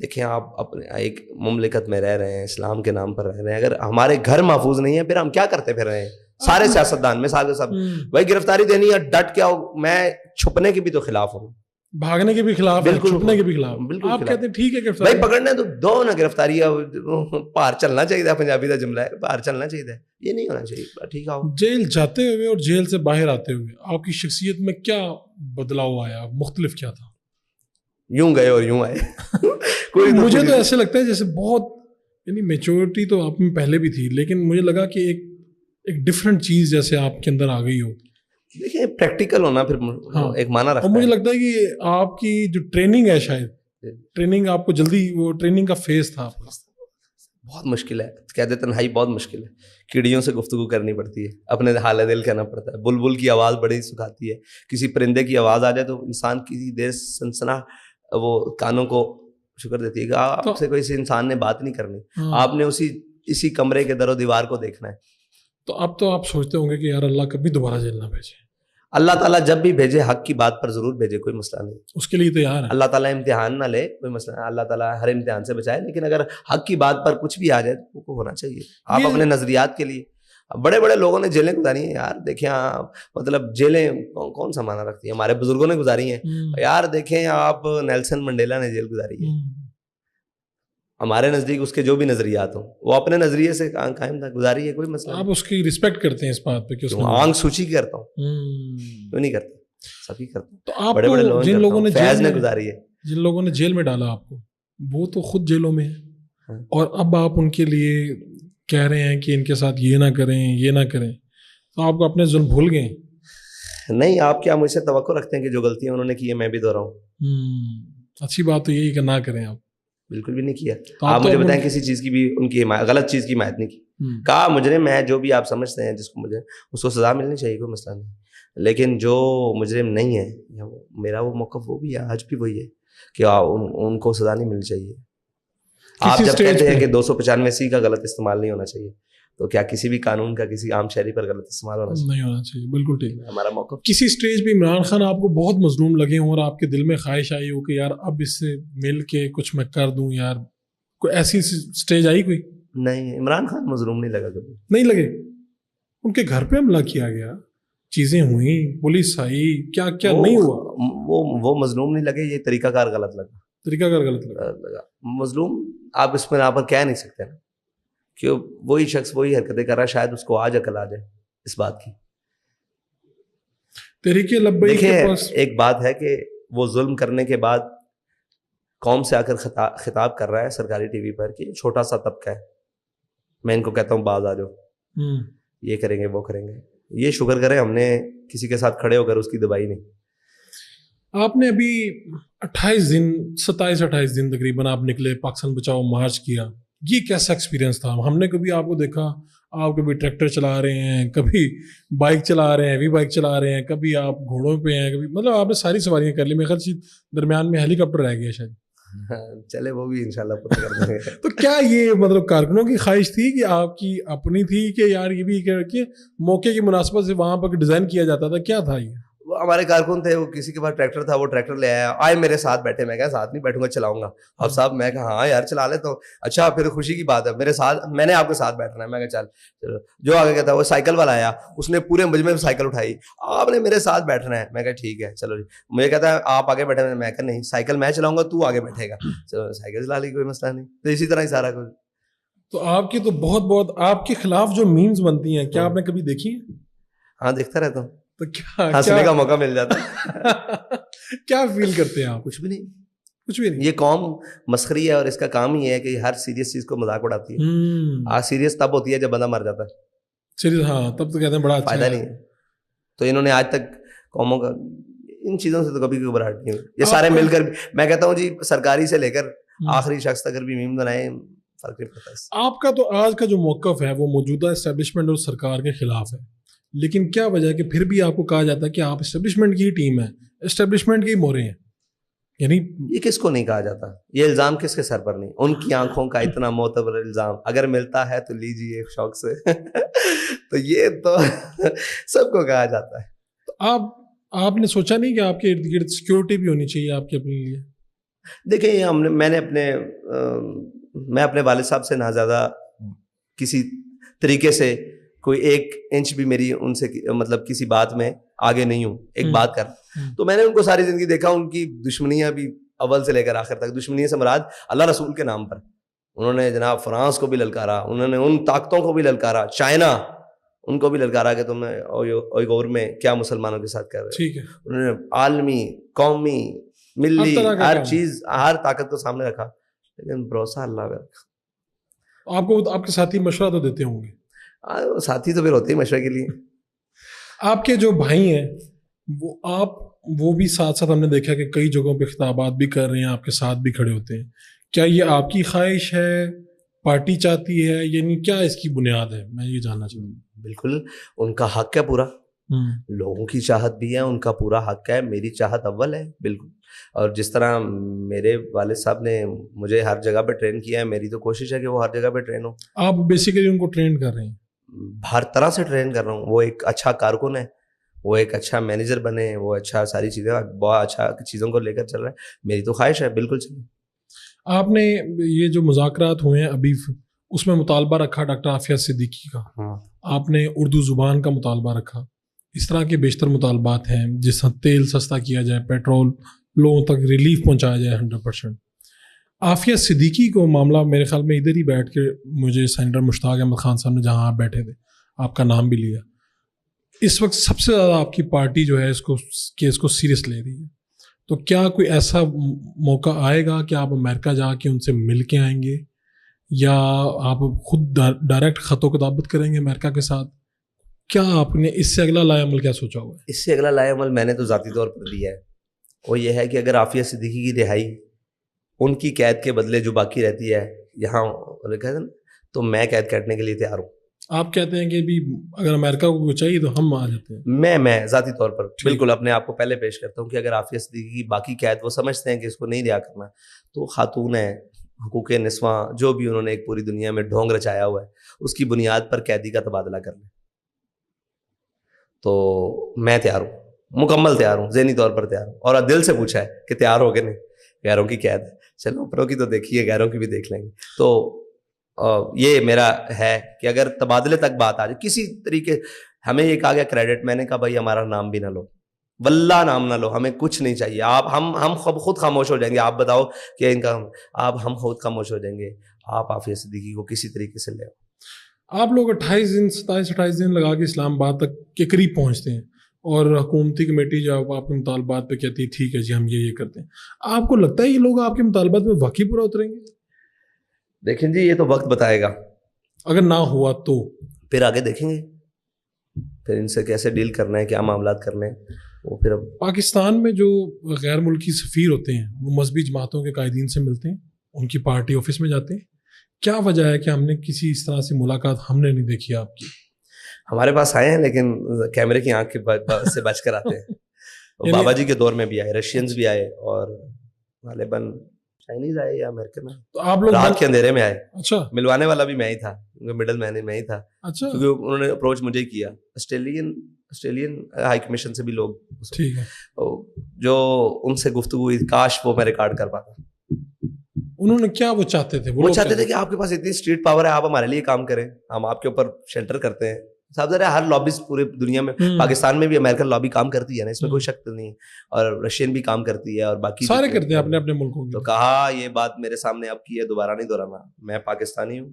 دیکھیں, آپ اپنے ایک مملکت میں رہ رہے ہیں, اسلام کے نام پر رہ رہے ہیں, اگر ہمارے گھر محفوظ نہیں ہے پھر ہم کیا کرتے پھر رہے ہیں. سارے سیاستدان میں سارے سب بھائی گرفتاری دینی ہے ڈٹ کے آؤ. میں چھپنے کے بھی تو خلاف ہوں, بھاگنے کے بھی خلاف, بالکل چھپنے کے بھی خلاف. بالکل آپ کہتے ہیں ٹھیک ہے بھائی پکڑنا ہے تو دو نا گرفتاری, باہر چلنا چاہیے. پنجابی کا جملہ ہے, باہر چلنا چاہیے, یہ نہیں ہونا چاہیے. ٹھیک ہے, جیل جاتے ہوئے اور جیل سے باہر آتے ہوئے آپ کی شخصیت میں کیا بدلاؤ آیا, مختلف کیا تھا؟ یوں گئے اور یوں آئے. مجھے تو ایسے لگتا ہے جیسے بہت, یعنی میچورٹی تو آپ میں پہلے بھی تھی, لیکن مجھے لگا کہ ایک ڈفرینٹ چیز جیسے آپ کے اندر آ گئی ہو. دیکھیں پریکٹیکل ہونا پھر ایک معنی رکھتا ہے. اور مجھے لگتا ہے کہ آپ کی جو ٹریننگ ہے, شاید ٹریننگ آپ کو جلدی, وہ ٹریننگ کا فیز تھا آپ کا. بہت مشکل ہے, قید تنہائی بہت مشکل ہے. کیڑیوں سے گفتگو کرنی پڑتی ہے, اپنے حال دل کہنا پڑتا ہے. بلبل کی آواز بڑی سکھاتی ہے, کسی پرندے کی آواز آ جائے تو انسان کی دیر سنسنا وہ کانوں کو شکر دیتی ہے کہ آپ سے کوئی انسان نے بات نہیں کرنی, آپ نے اسی کمرے کے در و دیوار کو دیکھنا ہے. تو اب تو آپ سوچتے ہوں گے کہ یار اللہ کبھی دوبارہ جیل نہ بھیجے. اللہ تعالیٰ جب بھی بھیجے حق کی بات پر ضرور بھیجے, کوئی مسئلہ نہیں, اس کے لیے تیار ہے. اللہ تعالیٰ امتحان نہ لے, کوئی مسئلہ نہیں, اللہ تعالیٰ ہر امتحان سے بچائے, لیکن اگر حق کی بات پر کچھ بھی آ جائے تو ہونا چاہیے. آپ اپنے نظریات کے لیے, بڑے بڑے لوگوں نے جیلیں گزاری ہیں یار, دیکھیں مطلب جیلیں کون سا معنی رکھتی ہیں, ہمارے بزرگوں نے گزاری ہیں یار. دیکھیں آپ نیلسن منڈیلا نے جیل گزاری ہے, ہمارے نزدیک اس کے جو بھی نظریات ہوں وہ اپنے نظریے سے قائم تھا, گزاری ہے, کوئی مسئلہ. آپ اس کی رسپیکٹ کرتے ہیں اس بات پہ کہ آنکھ سوچی کرتا ہوں, کیوں نہیں کرتا, سبھی کرتا ہوں. تو آپ بڑے بڑے لوگ جن لوگوں نے فیض نے گزاری ہے, جن لوگوں نے جیل میں ڈالا آپ کو, وہ تو خود جیلوں میں ہیں, اور اب آپ ان کے لیے کہہ رہے ہیں کہ ان کے ساتھ یہ نہ کریں یہ نہ کریں, تو آپ کو اپنے ظلم بھول گئے. نہیں, آپ کیا مجھ سے توقع رکھتے ہیں کہ جو غلطیاں انہوں نے کی ہیں میں بھی دہراؤں؟ اچھی بات تو یہی کہ نہ کریں آپ. بالکل بھی نہیں کیا. آپ مجھے بتائیں کسی چیز کی بھی ان کی غلط چیز کی حمایت نہیں کی. کہا مجرم ہے جو بھی آپ سمجھتے ہیں جس کو مجھے, اس کو سزا ملنی چاہیے, کوئی مسئلہ نہیں, لیکن جو مجرم نہیں ہے, میرا وہ موقف وہ بھی ہے, آج بھی وہی ہے کہ ان کو سزا نہیں ملنی چاہیے. آپ جب کہتے ہیں کہ 295C کا غلط استعمال نہیں ہونا چاہیے, تو کیا کسی بھی قانون کا کسی عام شہری پر غلط استعمال نہیں ہونا چاہیے؟ بالکل ٹھیک. ہمارا موقف. کسی سٹیج پہ عمران خان آپ کو بہت مظلوم لگے ہوں اور آپ کے دل میں خواہش آئی ہو کہ یار اب اس سے مل کے کچھ میں کر دوں یار, کوئی ایسی سٹیج آئی کوئی؟ نہیں, عمران خان مظلوم نہیں لگا کبھی. نہیں لگے. ان کے گھر پہ حملہ کیا گیا, چیزیں ہوئیں, پولیس آئی, کیا کیا نہیں ہوا, وہ مظلوم نہیں لگے, یہ طریقہ کار غلط لگا. طریقہ کار غلط لگا. مظلوم آپ اس میں یہاں پر کہہ نہیں سکتے نا, کہ وہی شخص وہی حرکتیں کر رہا ہے, شاید اس کو آج عقل آ جائے اس بات کی. تحریک لبیک کے پاس ایک بات ہے کہ وہ ظلم کرنے کے بعد قوم سے آ کر خطاب کر رہا ہے سرکاری ٹی وی پر کہ چھوٹا سا طبقہ ہے, میں ان کو کہتا ہوں باز آ جاؤ, یہ کریں گے وہ کریں گے. یہ شکر کریں ہم نے کسی کے ساتھ کھڑے ہو کر اس کی دبائی نہیں. آپ نے ابھی 27-28 دن تقریباً آپ نکلے, پاکستان بچاؤ مارچ کیا, یہ کیسا ایکسپیرینس تھا؟ ہم نے کبھی آپ کو دیکھا آپ کبھی ٹریکٹر چلا رہے ہیں, کبھی بائک چلا رہے ہیں, ہیوی بائک چلا رہے ہیں, کبھی آپ گھوڑوں پہ ہیں, کبھی مطلب آپ نے ساری سواریاں کر لی. میرے خیال سے درمیان میں ہیلی کاپٹر رہ گیا شاید. چلے وہ بھی انشاءاللہ پورا کر دیں گے. تو کیا یہ مطلب کارکنوں کی خواہش تھی کہ آپ کی اپنی تھی کہ یار یہ بھی کہ موقع کی مناسبت سے وہاں پر ڈیزائن کیا جاتا تھا, کیا تھا یہ؟ وہ ہمارے کارکن تھے, وہ کسی کے پاس ٹریکٹر تھا, وہ ٹریکٹر لے آیا, آئے میرے ساتھ بیٹھے. میں کہا ساتھ نہیں بیٹھوں گا, چلاؤں گا. اب صاحب میں کہا ہاں یار چلا لیتا ہوں. اچھا پھر خوشی کی بات ہے, میرے ساتھ, میں نے آپ کے ساتھ بیٹھنا ہے. میں کہا چل چلو. جو آگے کہتا وہ سائیکل والا آیا, اس نے پورے مجمع میں سائیکل اٹھائی, آپ نے میرے ساتھ بیٹھنا ہے. میں کہا ٹھیک ہے چلو جی. مجھے کہتا ہے آپ آگے بیٹھے. میں کہا نہیں, سائیکل میں چلاؤں گا, تو آگے بیٹھے گا. چلو سائیکل چلا لی, کوئی مسئلہ نہیں. تو اسی طرح ہی سارا کچھ. تو آپ کی تو بہت آپ کے خلاف جو میمز بنتی ہیں, کیا آپ نے کبھی دیکھی ہیں؟ ہاں دیکھتا رہتا ہوں, تو کیا ہنسنے کا موقع مل جاتا. کیا فیل کرتے ہیں آپ؟ کچھ بھی نہیں, کچھ بھی نہیں. یہ قوم مسخری ہے اور اس کا کام ہی ہے کہ ہر سیریس چیز کو مذاق اڑاتی ہے. آج سیریس تب ہوتی ہے جب بندہ مر جاتا ہے. سیریس, ہاں تب تو کہتے ہیں بڑا اچھا فائدہ نہیں ہے. تو انہوں نے آج تک قوموں کا ان چیزوں سے تو کبھی گھبراہٹ نہیں ہوئی. یہ سارے مل کر, میں کہتا ہوں جی سرکاری سے لے کر آخری شخص تک بھی میم بنائے, فرق نہیں پڑتا. آپ کا تو آج کا جو موقف ہے وہ موجودہ اسٹیبلشمنٹ اور سرکار کے خلاف ہے, لیکن کیا وجہ ہے کہ پھر بھی آپ کو کہا جاتا ہے کہ آپ اسٹیبلشمنٹ کی ہی ٹیم ہے, اسٹیبلشمنٹ کے ہی مورے ہیں؟ یعنی یہ کس کو نہیں کہا جاتا, یہ الزام کس کے سر پر نہیں. ان کی آنکھوں کا اتنا معتبر الزام اگر ملتا ہے تو لیجیے شوق سے. تو یہ تو سب کو کہا جاتا ہے. تو آپ نے سوچا نہیں کہ آپ کے ارد گرد سیکورٹی بھی ہونی چاہیے آپ کے اپنے لیے؟ دیکھیں میں اپنے والد صاحب سے نہ زیادہ کسی طریقے سے کوئی 1 انچ بھی میری ان سے مطلب کسی بات میں آگے نہیں ہوں. ایک بات کر, تو میں نے ان کو ساری زندگی دیکھا, ان کی دشمنیاں بھی اول سے لے کر آخر تک. دشمنی سے مراد اللہ رسول کے نام پر انہوں نے جناب فرانس کو بھی للکارا, انہوں نے ان طاقتوں کو بھی للکارا, چائنا ان کو بھی للکارا کہ تم نے اویغور میں کیا مسلمانوں کے ساتھ کر رہے. ٹھیک ہے, انہوں نے عالمی, قومی, ملی, ہر چیز, ہر طاقت کو سامنے رکھا, لیکن بھروسہ اللہ پہ رکھا. آپ کو آپ کے ساتھی مشورہ تو دیتے ہوں گے؟ ساتھی تو پھر ہوتے ہی مشورے کے لیے. آپ کے جو بھائی ہیں وہ بھی ساتھ ساتھ ہم نے دیکھا کہ کئی جگہوں پہ خطابات بھی کر رہے ہیں, آپ کے ساتھ بھی کھڑے ہوتے ہیں. کیا یہ آپ کی خواہش ہے, پارٹی چاہتی ہے, یعنی کیا اس کی بنیاد ہے؟ میں یہ جاننا چاہوں گا. بالکل ان کا حق ہے پورا, لوگوں کی چاہت بھی ہے, ان کا پورا حق ہے. میری چاہت اول ہے بالکل. اور جس طرح میرے والد صاحب نے مجھے ہر جگہ پہ ٹرین کیا ہے, میری تو کوشش ہے کہ وہ ہر جگہ پہ ٹرین ہو. آپ بیسیکلی ان کو ٹرین کر رہے ہیں؟ ہر طرح سے ٹرین کر رہا ہوں. وہ ایک اچھا کارکن ہے, وہ ایک اچھا مینیجر بنے, وہ اچھا ساری چیزیں, بہت اچھا چیزوں کو لے کر چل رہا ہے. میری تو خواہش ہے بالکل چلے. آپ نے یہ جو مذاکرات ہوئے ہیں ابھی, اس میں مطالبہ رکھا ڈاکٹر عافیہ صدیقی کا, آپ نے اردو زبان کا مطالبہ رکھا. اس طرح کے بیشتر مطالبات ہیں, جس طرح تیل سستا کیا جائے, پیٹرول لوگوں تک ریلیف پہنچایا جائے 100%. عافیہ صدیقی کو معاملہ میرے خیال میں ادھر ہی بیٹھ کے مجھے سینیٹر مشتاق احمد خان صاحب نے, جہاں آپ بیٹھے تھے, آپ کا نام بھی لیا. اس وقت سب سے زیادہ آپ کی پارٹی جو ہے اس کو سیریس لے رہی ہے. تو کیا کوئی ایسا موقع آئے گا کہ آپ امریکہ جا کے ان سے مل کے آئیں گے, یا آپ خود ڈائریکٹ خط و کتابت کریں گے امریکہ کے ساتھ؟ کیا آپ نے اس سے اگلا لائے عمل کیا سوچا ہوا ہے؟ اس سے اگلا لائے عمل میں نے تو ذاتی طور پر دیا ہے. وہ یہ ہے کہ اگر عافیہ صدیقی کی رہائی, ان کی قید کے بدلے جو باقی رہتی ہے یہاں رکھا ہے, تو میں قید کاٹنے کے لیے تیار ہوں. آپ کہتے ہیں کہ بھی اگر امریکہ کو چاہیے تو ہم آ جاتے ہیں. میں ذاتی طور پر بالکل اپنے آپ کو پہلے پیش کرتا ہوں کہ اگر عافیہ صدیقی کی باقی قید وہ سمجھتے ہیں کہ اس کو نہیں رہا کرنا, تو خاتون ہے, حقوق نسواں, جو بھی انہوں نے ایک پوری دنیا میں ڈھونگ رچایا ہوا ہے, اس کی بنیاد پر قیدی کا تبادلہ کر لیں. تو میں تیار ہوں, مکمل تیار ہوں, ذہنی طور پر تیار ہوں. اور دل سے پوچھا ہے کہ تیار ہو کہ نہیں. غیروں کی قید ہے, چلو اوپروں کی تو دیکھیے, غیروں کی بھی دیکھ لیں گے. تو یہ میرا ہے کہ اگر تبادلے تک بات آ جائے کسی طریقے, ہمیں یہ کہا گیا کریڈٹ, میں نے کہا بھائی ہمارا نام بھی نہ لو, واللہ نام نہ لو, ہمیں کچھ نہیں چاہیے. آپ ہم خود خاموش ہو جائیں گے. آپ بتاؤ کہ ان کا, ہم خود خاموش ہو جائیں گے. آپ عافیہ صدیقی کو کسی طریقے سے لے آؤ. آپ لوگ 27-28 دن لگا کے اسلام آباد تک کے قریب پہنچتے ہیں, اور حکومتی کمیٹی جب آپ کے مطالبات پہ کہتی ہے ٹھیک ہے جی ہم یہ کرتے ہیں, آپ کو لگتا ہے یہ لوگ آپ کے مطالبات میں واقعی پورا اتریں گے؟ دیکھیں جی, یہ تو وقت بتائے گا. اگر نہ ہوا تو پھر آگے دیکھیں گے, پھر ان سے کیسے ڈیل کرنا ہے, کیا معاملات کرنے ہیں, وہ پھر. پاکستان میں جو غیر ملکی سفیر ہوتے ہیں وہ مذہبی جماعتوں کے قائدین سے ملتے ہیں, ان کی پارٹی آفس میں جاتے ہیں, کیا وجہ ہے کہ ہم نے کسی اس طرح سے ملاقات ہم نے نہیں دیکھی آپ کی؟ ہمارے پاس آئے ہیں لیکن کیمرے کی آنکھ سے بچ کر آتے ہیں. بابا جی کے دور میں بھی آئے, رشینز بھی آئے, اور غالباً چائنیز آئے یا امریکن آئے. تو آپ لوگ رات کے اندھیرے میں آئے. اچھا ملوانے والا بھی میں ہی تھا, مڈل مین میں ہی تھا, اچھا کیونکہ انہوں نے اپروچ مجھے کیا. آسٹریلین ہائی کمیشن سے بھی لوگ, ٹھیک ہے, جو ان سے گفتگو ہوئی, کاش وہ میں ریکارڈ کر پاتا. انہوں نے کیا وہ چاہتے تھے؟ وہ چاہتے تھے کہ آپ کے پاس اتنی اسٹریٹ پاور ہے, آپ ہمارے لیے کام کریں, ہم آپ کے اوپر شیلٹر کرتے ہیں. صاحب ذرا ہر لابیز پورے دنیا میں, پاکستان میں بھی امریکن لابی کام کرتی ہے نا, اس میں کوئی شک نہیں ہے, اور رشین بھی کام کرتی ہے, اور باقی سارے کرتے ہیں اپنے اپنے ملکوں. تو کہا یہ بات میرے سامنے اب کی ہے, دوبارہ نہیں دہرانا. میں پاکستانی ہوں,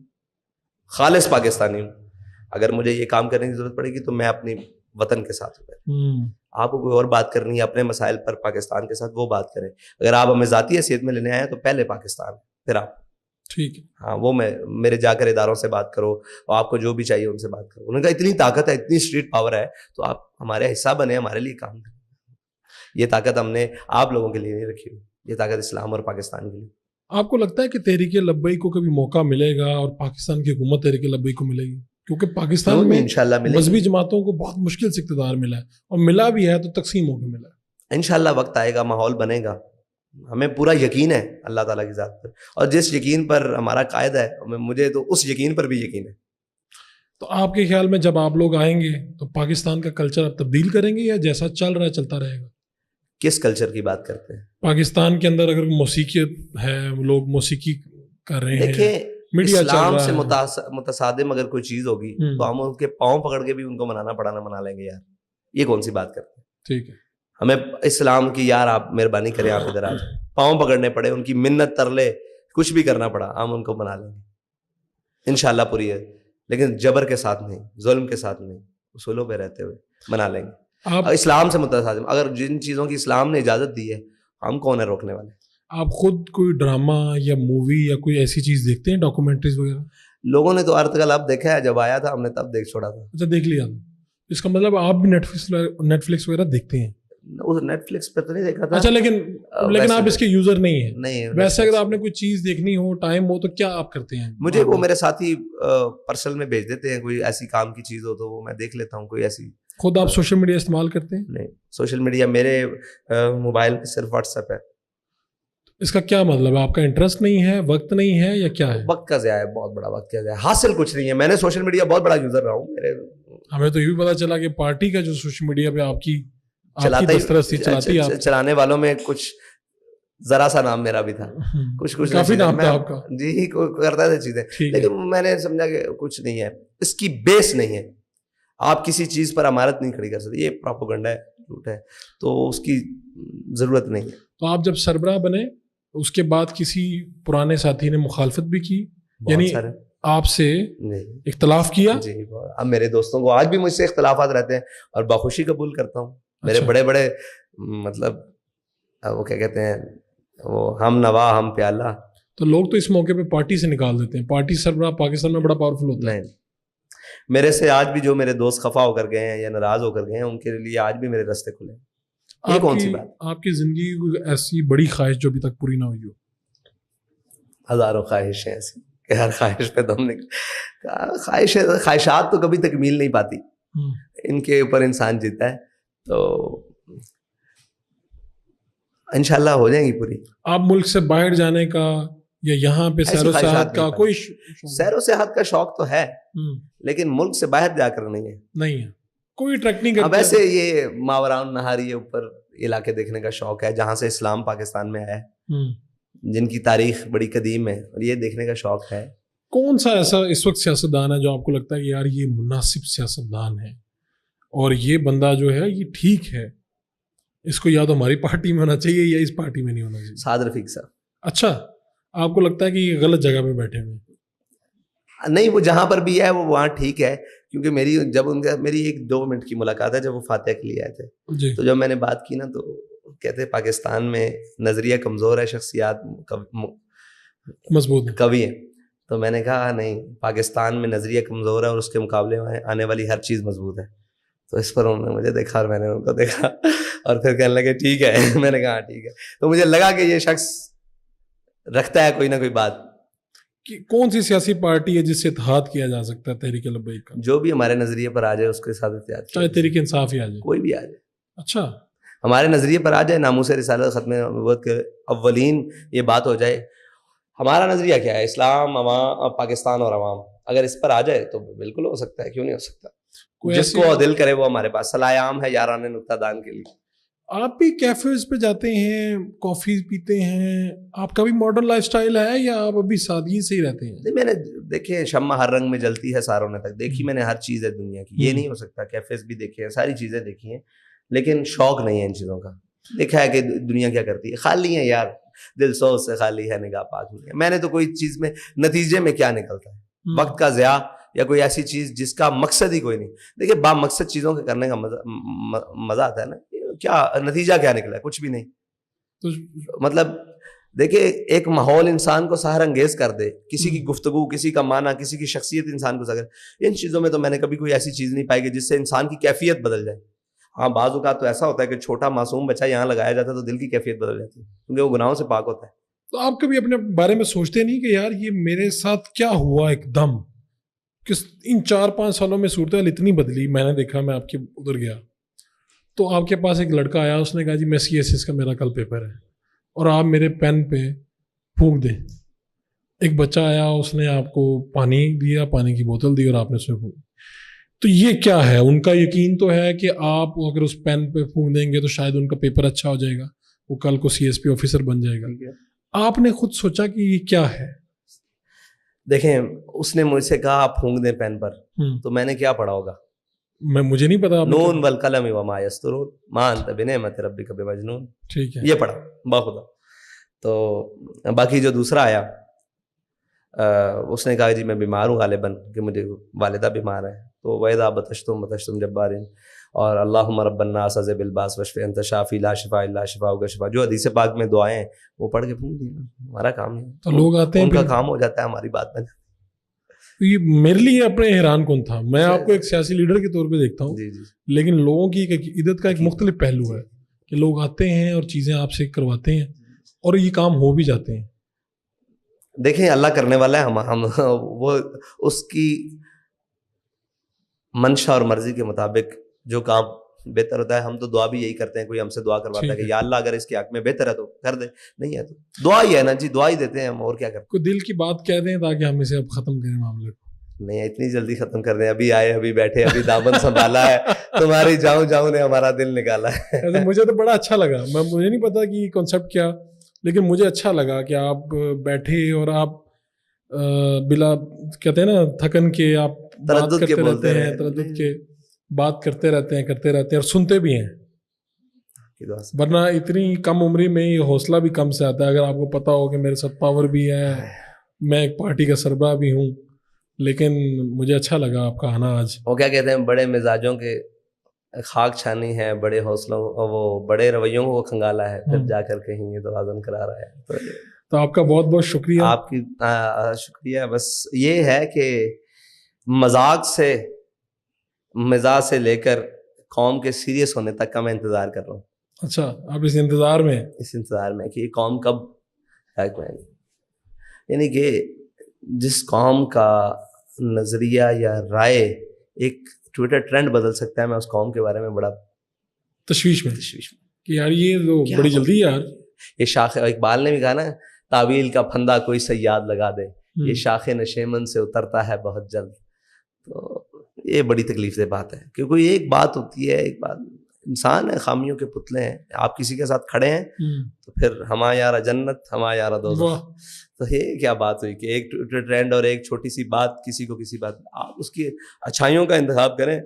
خالص پاکستانی ہوں. اگر مجھے یہ کام کرنے کی ضرورت پڑے گی تو میں اپنی وطن کے ساتھ ہوں. آپ کو کوئی اور بات کرنی ہے اپنے مسائل پر پاکستان کے ساتھ, وہ بات کریں. اگر آپ ہمیں ذاتی حیثیت میں لینے آئے تو پہلے پاکستان, پھر آپ. ٹھیک ہے, ہاں, وہ میرے جا کر اداروں سے بات کرو, اور آپ کو جو بھی چاہیے ان سے بات کرو. انہوں نے کہا اتنی طاقت ہے, اتنی اسٹریٹ پاور ہے, تو آپ ہمارے حصہ بنے, ہمارے لیے کام کریں. یہ طاقت ہم نے آپ لوگوں کے لیے نہیں رکھی ہوئی, یہ طاقت اسلام اور پاکستان کے لیے. آپ کو لگتا ہے کہ تحریک لبیک کو کبھی موقع ملے گا اور پاکستان کی حکومت تحریک لبیک کو ملے گی؟ کیونکہ پاکستان میں انشاءاللہ ملے گی. مذہبی جماعتوں کو بہت مشکل سے اقتدار ملا ہے, اور ملا بھی ہے تو تقسیم ہو کے ملا ہے. انشاءاللہ وقت آئے گا, ماحول بنے گا. ہمیں پورا یقین ہے اللہ تعالیٰ کی ذات پر, اور جس یقین پر ہمارا قائد ہے, مجھے تو اس یقین پر بھی یقین ہے. تو آپ کے خیال میں جب آپ لوگ آئیں گے تو پاکستان کا کلچر آپ تبدیل کریں گے, یا جیسا چل رہا ہے چلتا رہے گا؟ کس کلچر کی بات کرتے ہیں؟ پاکستان کے اندر اگر موسیقی ہے, لوگ موسیقی کر رہے ہیں, دیکھیں میڈیا اسلام سے متصادم اگر کوئی چیز ہوگی تو ہم ان کے پاؤں پکڑ کے بھی ان کو منانا پڑانا منا لیں گے. یار یہ کون سی بات کرتے ہیں؟ ٹھیک ہے, ہمیں اسلام کی, یار آپ مہربانی کریں, آپ ادھر آ جائیں, پاؤں پکڑنے پڑے, ان کی منت ترلے, کچھ بھی کرنا پڑا, ہم ان کو منا لیں گے انشاءاللہ پوری ہے. لیکن جبر کے ساتھ نہیں, ظلم کے ساتھ نہیں, اصولوں پہ رہتے ہوئے منا لیں گے. اسلام سے متصادم اگر جن چیزوں کی اسلام نے اجازت دی ہے, ہم کون ہے روکنے والے؟ آپ خود کوئی ڈرامہ یا مووی یا کوئی ایسی چیز دیکھتے ہیں, ڈاکومنٹریز وغیرہ؟ لوگوں نے تو ارتقل اب دیکھا ہے, جب آیا تھا ہم نے تب دیکھ چھوڑا تھا. اچھا, دیکھ لیا. اس کا مطلب آپ بھی نیٹ فلکس وغیرہ دیکھتے ہیں؟ نیٹ فلکس پہ تو نہیں دیکھا تھا. اچھا, لیکن آپ اس کے یوزر نہیں ہیں؟ نہیں. ویسے اگر آپ نے کوئی چیز دیکھنی ہو, ٹائم ہو, تو کیا آپ کرتے ہیں؟ مجھے وہ میرے ساتھی پرسنل میں بھیج دیتے ہیں, کوئی ایسی کام کی چیز ہو تو وہ میں دیکھ لیتا ہوں. کوئی ایسی. خود آپ سوشل میڈیا استعمال کرتے ہیں؟ نہیں, سوشل میڈیا میرے موبائل میں صرف واٹس ایپ ہے. اس کا کیا مطلب ہے؟ آپ کا انٹرسٹ نہیں ہے, وقت نہیں ہے, یا کیا ہے؟ وقت کا ضیاع ہے, بہت بڑا وقت کا ضیاع. حاصل کچھ نہیں ہے. میں نے سوشل میڈیا بہت بڑا یوزر رہا ہوں. ہمیں تو یہ بھی پتا چلا کہ پارٹی کا جو سوشل میڈیا پہ آپ کی چلانے والوں میں کچھ ذرا سا نام میرا بھی تھا, کچھ کافی نام تھا آپ کا. جی, کرتا تھا چیزیں, لیکن میں نے سمجھا کہ کچھ نہیں ہے, اس کی بیس نہیں ہے. آپ کسی چیز پر امارت نہیں کھڑی کر سکتے, یہ پروپیگنڈا ہے, جھوٹ ہے, تو اس کی ضرورت نہیں ہے. تو آپ جب سربراہ بنے اس کے بعد کسی پرانے ساتھی نے مخالفت بھی کی, یعنی آپ سے اختلاف کیا؟ جی, اب میرے دوستوں کو آج بھی مجھ سے اختلافات رہتے ہیں, اور بخوشی قبول کرتا ہوں. میرے بڑے بڑے مطلب وہ کیا کہتے ہیں, وہ ہم نوا ہم پیالہ. تو لوگ تو اس موقع پہ پارٹی سے نکال دیتے ہیں. پارٹی سربراہ پاکستان میں بڑا پاورفل ہوتا ہے. نہیں, میرے سے آج بھی جو میرے دوست خفا ہو کر گئے ہیں یا ناراض ہو کر گئے ہیں, ان کے لیے آج بھی میرے راستے کھلے ہیں. یہ کون سی بات؟ آپ کی زندگی کی ایسی بڑی خواہش جو ابھی تک پوری نہ ہوئی ہو؟ ہزاروں خواہشیں ایسی کہ ہر خواہش پہ دم خواہشات تو کبھی تکمیل نہیں پاتی, ان کے اوپر انسان جیتا ہے, تو انشاءاللہ ہو جائیں گی پوری. آپ ملک سے باہر جانے کا یا یہاں پہ سیر و سیاحت کا کوئی سیر و سیاحت کا شوق تو ہے, لیکن ملک سے باہر جا کر نہیں ہے. نہیں ہے, کوئی ٹریک نہیں کرتا. ویسے یہ ماوران نہاری یہ اوپر علاقے دیکھنے کا شوق ہے, جہاں سے اسلام پاکستان میں آیا ہے, جن کی تاریخ بڑی قدیم ہے, اور یہ دیکھنے کا شوق ہے. کون سا ایسا اس وقت سیاستدان ہے جو آپ کو لگتا ہے کہ یار یہ مناسب سیاستدان ہے, اور یہ بندہ جو ہے یہ ٹھیک ہے, اس کو یا تو ہماری پارٹی میں ہونا چاہیے یا اس پارٹی میں نہیں ہونا چاہیے؟ سعد رفیق صاحب. اچھا, آپ کو لگتا ہے کہ یہ غلط جگہ پہ بیٹھے ہوئے؟ نہیں, وہ جہاں پر بھی ہے وہ وہاں ٹھیک ہے, کیونکہ میری 1-2 منٹ کی ملاقات ہے جب وہ فاتح کے لیے آئے تھے. تو جب میں نے بات کی نا, تو کہتے پاکستان میں نظریہ کمزور ہے, شخصیات مضبوط قوی ہیں. تو میں نے کہا نہیں, پاکستان میں نظریہ کمزور ہے اور اس کے مقابلے میں آنے والی ہر چیز مضبوط ہے. تو اس پر انہوں نے مجھے دیکھا اور میں نے ان کو دیکھا, اور پھر کہنے لگے ٹھیک ہے. میں نے کہا ٹھیک ہے. تو مجھے لگا کہ یہ شخص رکھتا ہے کوئی نہ کوئی بات. کہ کون سی سیاسی پارٹی ہے جس سے اتحاد کیا جا سکتا ہے تحریک لبیک کا؟ جو بھی ہمارے نظریے پر آ جائے اس کے ساتھ اتحاد کیا چاہے جائے. تحریک انصاف ہی آ جائے. کوئی بھی آ جائے. اچھا. ہمارے نظریے پر آ جائے, ناموس رسالت, ختم نبوت کے اولین یہ بات ہو جائے. ہمارا نظریہ کیا ہے؟ اسلام, عوام, پاکستان اور عوام. اگر اس پر آ جائے تو بالکل ہو سکتا ہے, کیوں نہیں ہو سکتا. جس کو دل کرے وہ ہمارے پاس. صلاح عام ہے یاران نکتہ دان کے لیے. آپ بھی کیفیز پہ جاتے ہیں, کافی پیتے ہیں, آپ کا بھی ماڈرن لائف سٹائل ہے یا آپ ابھی سادگی سے ہی رہتے ہیں؟ میں نے دیکھے شمع ہر رنگ میں جلتی ہے ساروں نے تک دیکھی, میں نے ہر چیز ہے دنیا کی. یہ نہیں ہو سکتا. کیفیز بھی دیکھے ہیں, ساری چیزیں دیکھی ہیں, لیکن شوق نہیں ہے ان چیزوں کا. دیکھا ہے کہ دنیا کیا کرتی ہے. خالی ہے یار, دل سوز سے خالی ہے, نگاہ پاک نہیں ہے. میں نے تو کوئی چیز میں نتیجے میں کیا نکلتا ہے, وقت کا ضیاع یا کوئی ایسی چیز جس کا مقصد ہی کوئی نہیں. دیکھیے با مقصد چیزوں کے کرنے کا مزہ آتا ہے نا. کیا نتیجہ کیا نکلا ہے؟ کچھ بھی نہیں. مطلب دیکھیں ایک ماحول انسان کو سحر انگیز کر دے, کسی کی گفتگو, کسی کا معنی, کسی کی شخصیت انسان کو سکے. ان چیزوں میں تو میں نے کبھی کوئی ایسی چیز نہیں پائی کہ جس سے انسان کی کیفیت بدل جائے. ہاں بعض اوقات تو ایسا ہوتا ہے کہ چھوٹا معصوم بچہ یہاں لگایا جاتا ہے تو دل کی کیفیت بدل جاتی ہے, کیونکہ وہ گناہوں سے پاک ہوتا ہے. تو آپ کبھی اپنے بارے میں سوچتے نہیں کہ یار یہ میرے ساتھ کیا ہوا ایک دم, کس ان 4-5 سالوں میں صورتحال اتنی بدلی. میں نے دیکھا, میں آپ کے ادھر گیا تو آپ کے پاس ایک لڑکا آیا, اس نے کہا جی میں CSS کا میرا کل پیپر ہے اور آپ میرے پین پہ پھونک دیں. ایک بچہ آیا, اس نے آپ کو پانی دیا, پانی کی بوتل دی اور آپ نے اس میں پھونک. تو یہ کیا ہے؟ ان کا یقین تو ہے کہ آپ اگر اس پین پہ پھونک دیں گے تو شاید ان کا پیپر اچھا ہو جائے گا, وہ کل کو CSP آفیسر بن جائے گا. آپ نے خود سوچا کہ یہ کیا ہے؟ دیکھیں اس نے مجھ سے کہا آپ پھونک دیں پین پر, تو میں نے کیا پڑھا ہوگا؟ مجھے نہیں پتا. نون والقلم وما یسطرون ما انت بنعمت ربک بمجنون. ٹھیک ہے, یہ پڑھا باخدا. تو باقی جو دوسرا آیا اس نے کہا جی میں بیمار ہوں غالباً, کہ مجھے والدہ بیمار ہے. تو وَإِذَا بَطَشْتُم بَطَشْتُم جَبَّارِينَ اور اللہم رب الناس اذهب الباس واشف انت شافی لا شفاء الا شفاءک شفاء, جو حدیث پاک میں دعائیں ہیں وہ پڑھ کے پھونک دی. ہمارا کام نہیں. تو لوگ آتے ہیں, ان کا کام ہو جاتا ہے, ہماری بات میں. یہ میرے لیے اپنے حیران کون تھا. میں آپ کو ایک سیاسی لیڈر کے طور پہ دیکھتا ہوں, لیکن لوگوں کی عقیدت کا ایک مختلف پہلو ہے کہ لوگ آتے ہیں اور چیزیں آپ سے کرواتے ہیں اور یہ کام ہو بھی جاتے ہیں. دیکھیں اللہ کرنے والا ہے, ہم وہ اس کی منشا اور مرضی کے مطابق جو کام بہتر ہوتا ہے. ہم تو دعا بھی یہی کرتے ہیں, کوئی ہم سے دعا کرواتا ہے کہ یا اللہ اگر اس کے حق میں بہتر ہے تو کر دے, نہیں ہے تو دعا ہی ہے نا جی, دعا ہی دیتے ہیں ہم, اور کیا کرتے. کوئی دل کی بات کہہ دیں تاکہ ہم اسے اب ختم کریں معاملے کو. نہیں اتنی جلدی ختم کر دیں, ابھی آئے, ابھی بیٹھے, ابھی دامن سنبھالا ہے, تمہاری جاؤں جاؤں نے ہمارا دل نکالا ہے. مجھے تو بڑا اچھا لگا, مجھے نہیں پتا کہ یہ کنسیپٹ کیا, لیکن مجھے اچھا لگا کہ آپ بیٹھے اور آپ بلا کہتے ہیں نا تھکن کے آپ بات کرتے رہتے ہیں, تردد کے بات کرتے رہتے ہیں اور سنتے بھی ہیں. ورنہ اتنی کم عمری میں یہ حوصلہ بھی کم سے آتا ہے. اگر آپ کو پتا ہو کہ میرے ساتھ پاور بھی ہے, میں ایک پارٹی کا سربراہ بھی ہوں, لیکن مجھے اچھا لگا آپ کا آنا آج. وہ کیا کہتے ہیں, بڑے مزاجوں کے خاک چھانی ہے, بڑے حوصلوں وہ بڑے رویوں کو کھنگالا ہے, پھر جا کر کہیں یہ تو آزم کرا رہا ہے. تو آپ کا بہت بہت شکریہ. آپ کی شکریہ. بس یہ ہے کہ مزاج سے لے کر قوم کے سیریس ہونے تک کا میں انتظار کر رہا ہوں. اچھا, آپ اس انتظار میں کہ یہ قوم کب یعنی کہ جس قوم کا نظریہ یا رائے ایک ٹویٹر ٹرینڈ بدل سکتا ہے, میں اس قوم کے بارے میں بڑا تشویش میں کہ یار یہ تو بڑی جلدی یار. یہ شاخ اقبال نے بھی کہا نا, تعویل کا پھندا کوئی صیاد لگا دے, یہ شاخ نشیمن سے اترتا ہے بہت جلد. تو یہ بڑی تکلیف دہ بات ہے کہ کوئی ایک بات ہوتی ہے, ایک بات, انسان ہے, خامیوں کے پتلے ہیں. آپ کسی کے ساتھ کھڑے ہیں تو پھر ہما یارا جنت, ہما یارا دوزخ. تو یہ کیا بات ہوئی کہ ایک ٹرینڈ اور ایک چھوٹی سی بات کسی کو کسی بات, آپ اس کی اچھائیوں کا انتخاب کریں.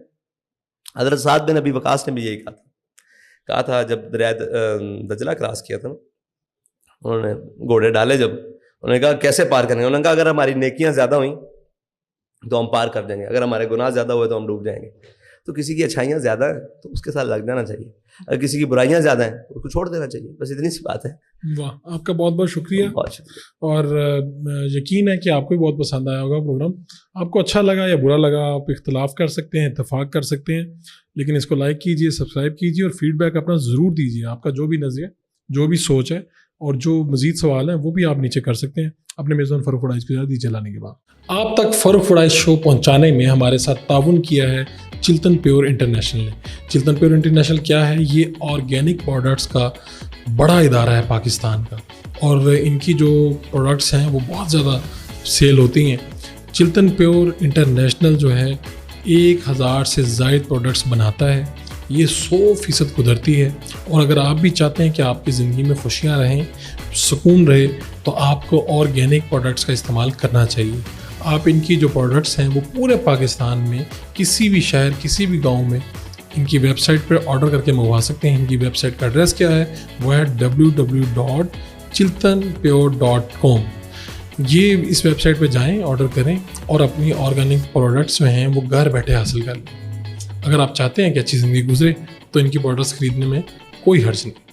حضرت سعد بن ابی وقاص نے بھی یہی کہا تھا جب دریائے دجلہ کراس کیا تھا, انہوں نے گھوڑے ڈالے, جب انہوں نے کہا کیسے پار کریں گے, انہوں نے کہا اگر ہماری نیکیاں زیادہ ہوئیں تو ہم پار کر جائیں گے, اگر ہمارے گناہ زیادہ ہوئے تو ہم ڈوب جائیں گے. تو کسی کی اچھائیاں زیادہ ہیں تو اس کے ساتھ لگ جانا چاہیے, اگر کسی کی برائیاں زیادہ ہیں تو اس کو چھوڑ دینا چاہیے. بس اتنی سی بات ہے. واہ, آپ کا بہت بہت شکریہ. بہت شکریہ. اور یقین ہے کہ آپ کو بھی بہت پسند آیا ہوگا پروگرام. آپ کو اچھا لگا یا برا لگا, آپ اختلاف کر سکتے ہیں, اتفاق کر سکتے ہیں, لیکن اس کو لائک کیجیے, سبسکرائب کیجیے اور فیڈ بیک اپنا ضرور دیجیے. آپ کا جو بھی نظریہ, جو بھی سوچ ہے اور جو مزید سوال ہیں وہ بھی آپ نیچے کر سکتے ہیں اپنے میزبان فاروق فڈائز کے ساتھ دیجیے لانے کے بعد. آپ تک فاروق فڈائز شو پہنچانے میں ہمارے ساتھ تعاون کیا ہے چلتن پیور انٹرنیشنل نے. چلتن پیور انٹرنیشنل کیا ہے؟ یہ آرگینک پروڈکٹس کا بڑا ادارہ ہے پاکستان کا, اور ان کی جو پروڈکٹس ہیں وہ بہت زیادہ سیل ہوتی ہیں. چلتن پیور انٹرنیشنل جو ہے 1000 سے زائد پروڈکٹس بناتا ہے. یہ 100% قدرتی ہے, اور اگر آپ بھی چاہتے ہیں کہ آپ کی زندگی میں خوشیاں رہیں, سکون رہے, تو آپ کو آرگینک پروڈکٹس کا استعمال کرنا چاہیے. آپ ان کی جو پروڈکٹس ہیں وہ پورے پاکستان میں کسی بھی شہر, کسی بھی گاؤں میں ان کی ویب سائٹ پر آرڈر کر کے منگوا سکتے ہیں. ان کی ویب سائٹ کا ایڈریس کیا ہے؟ وہ ہے www.chiltanpure.com. یہ اس ویب سائٹ پہ جائیں, آرڈر کریں اور اپنی آرگینک پروڈکٹس جو ہیں وہ گھر بیٹھے حاصل کر لیں. اگر آپ چاہتے ہیں کہ اچھی زندگی گزرے تو ان کی پروڈکٹس خریدنے میں کوئی حرج نہیں.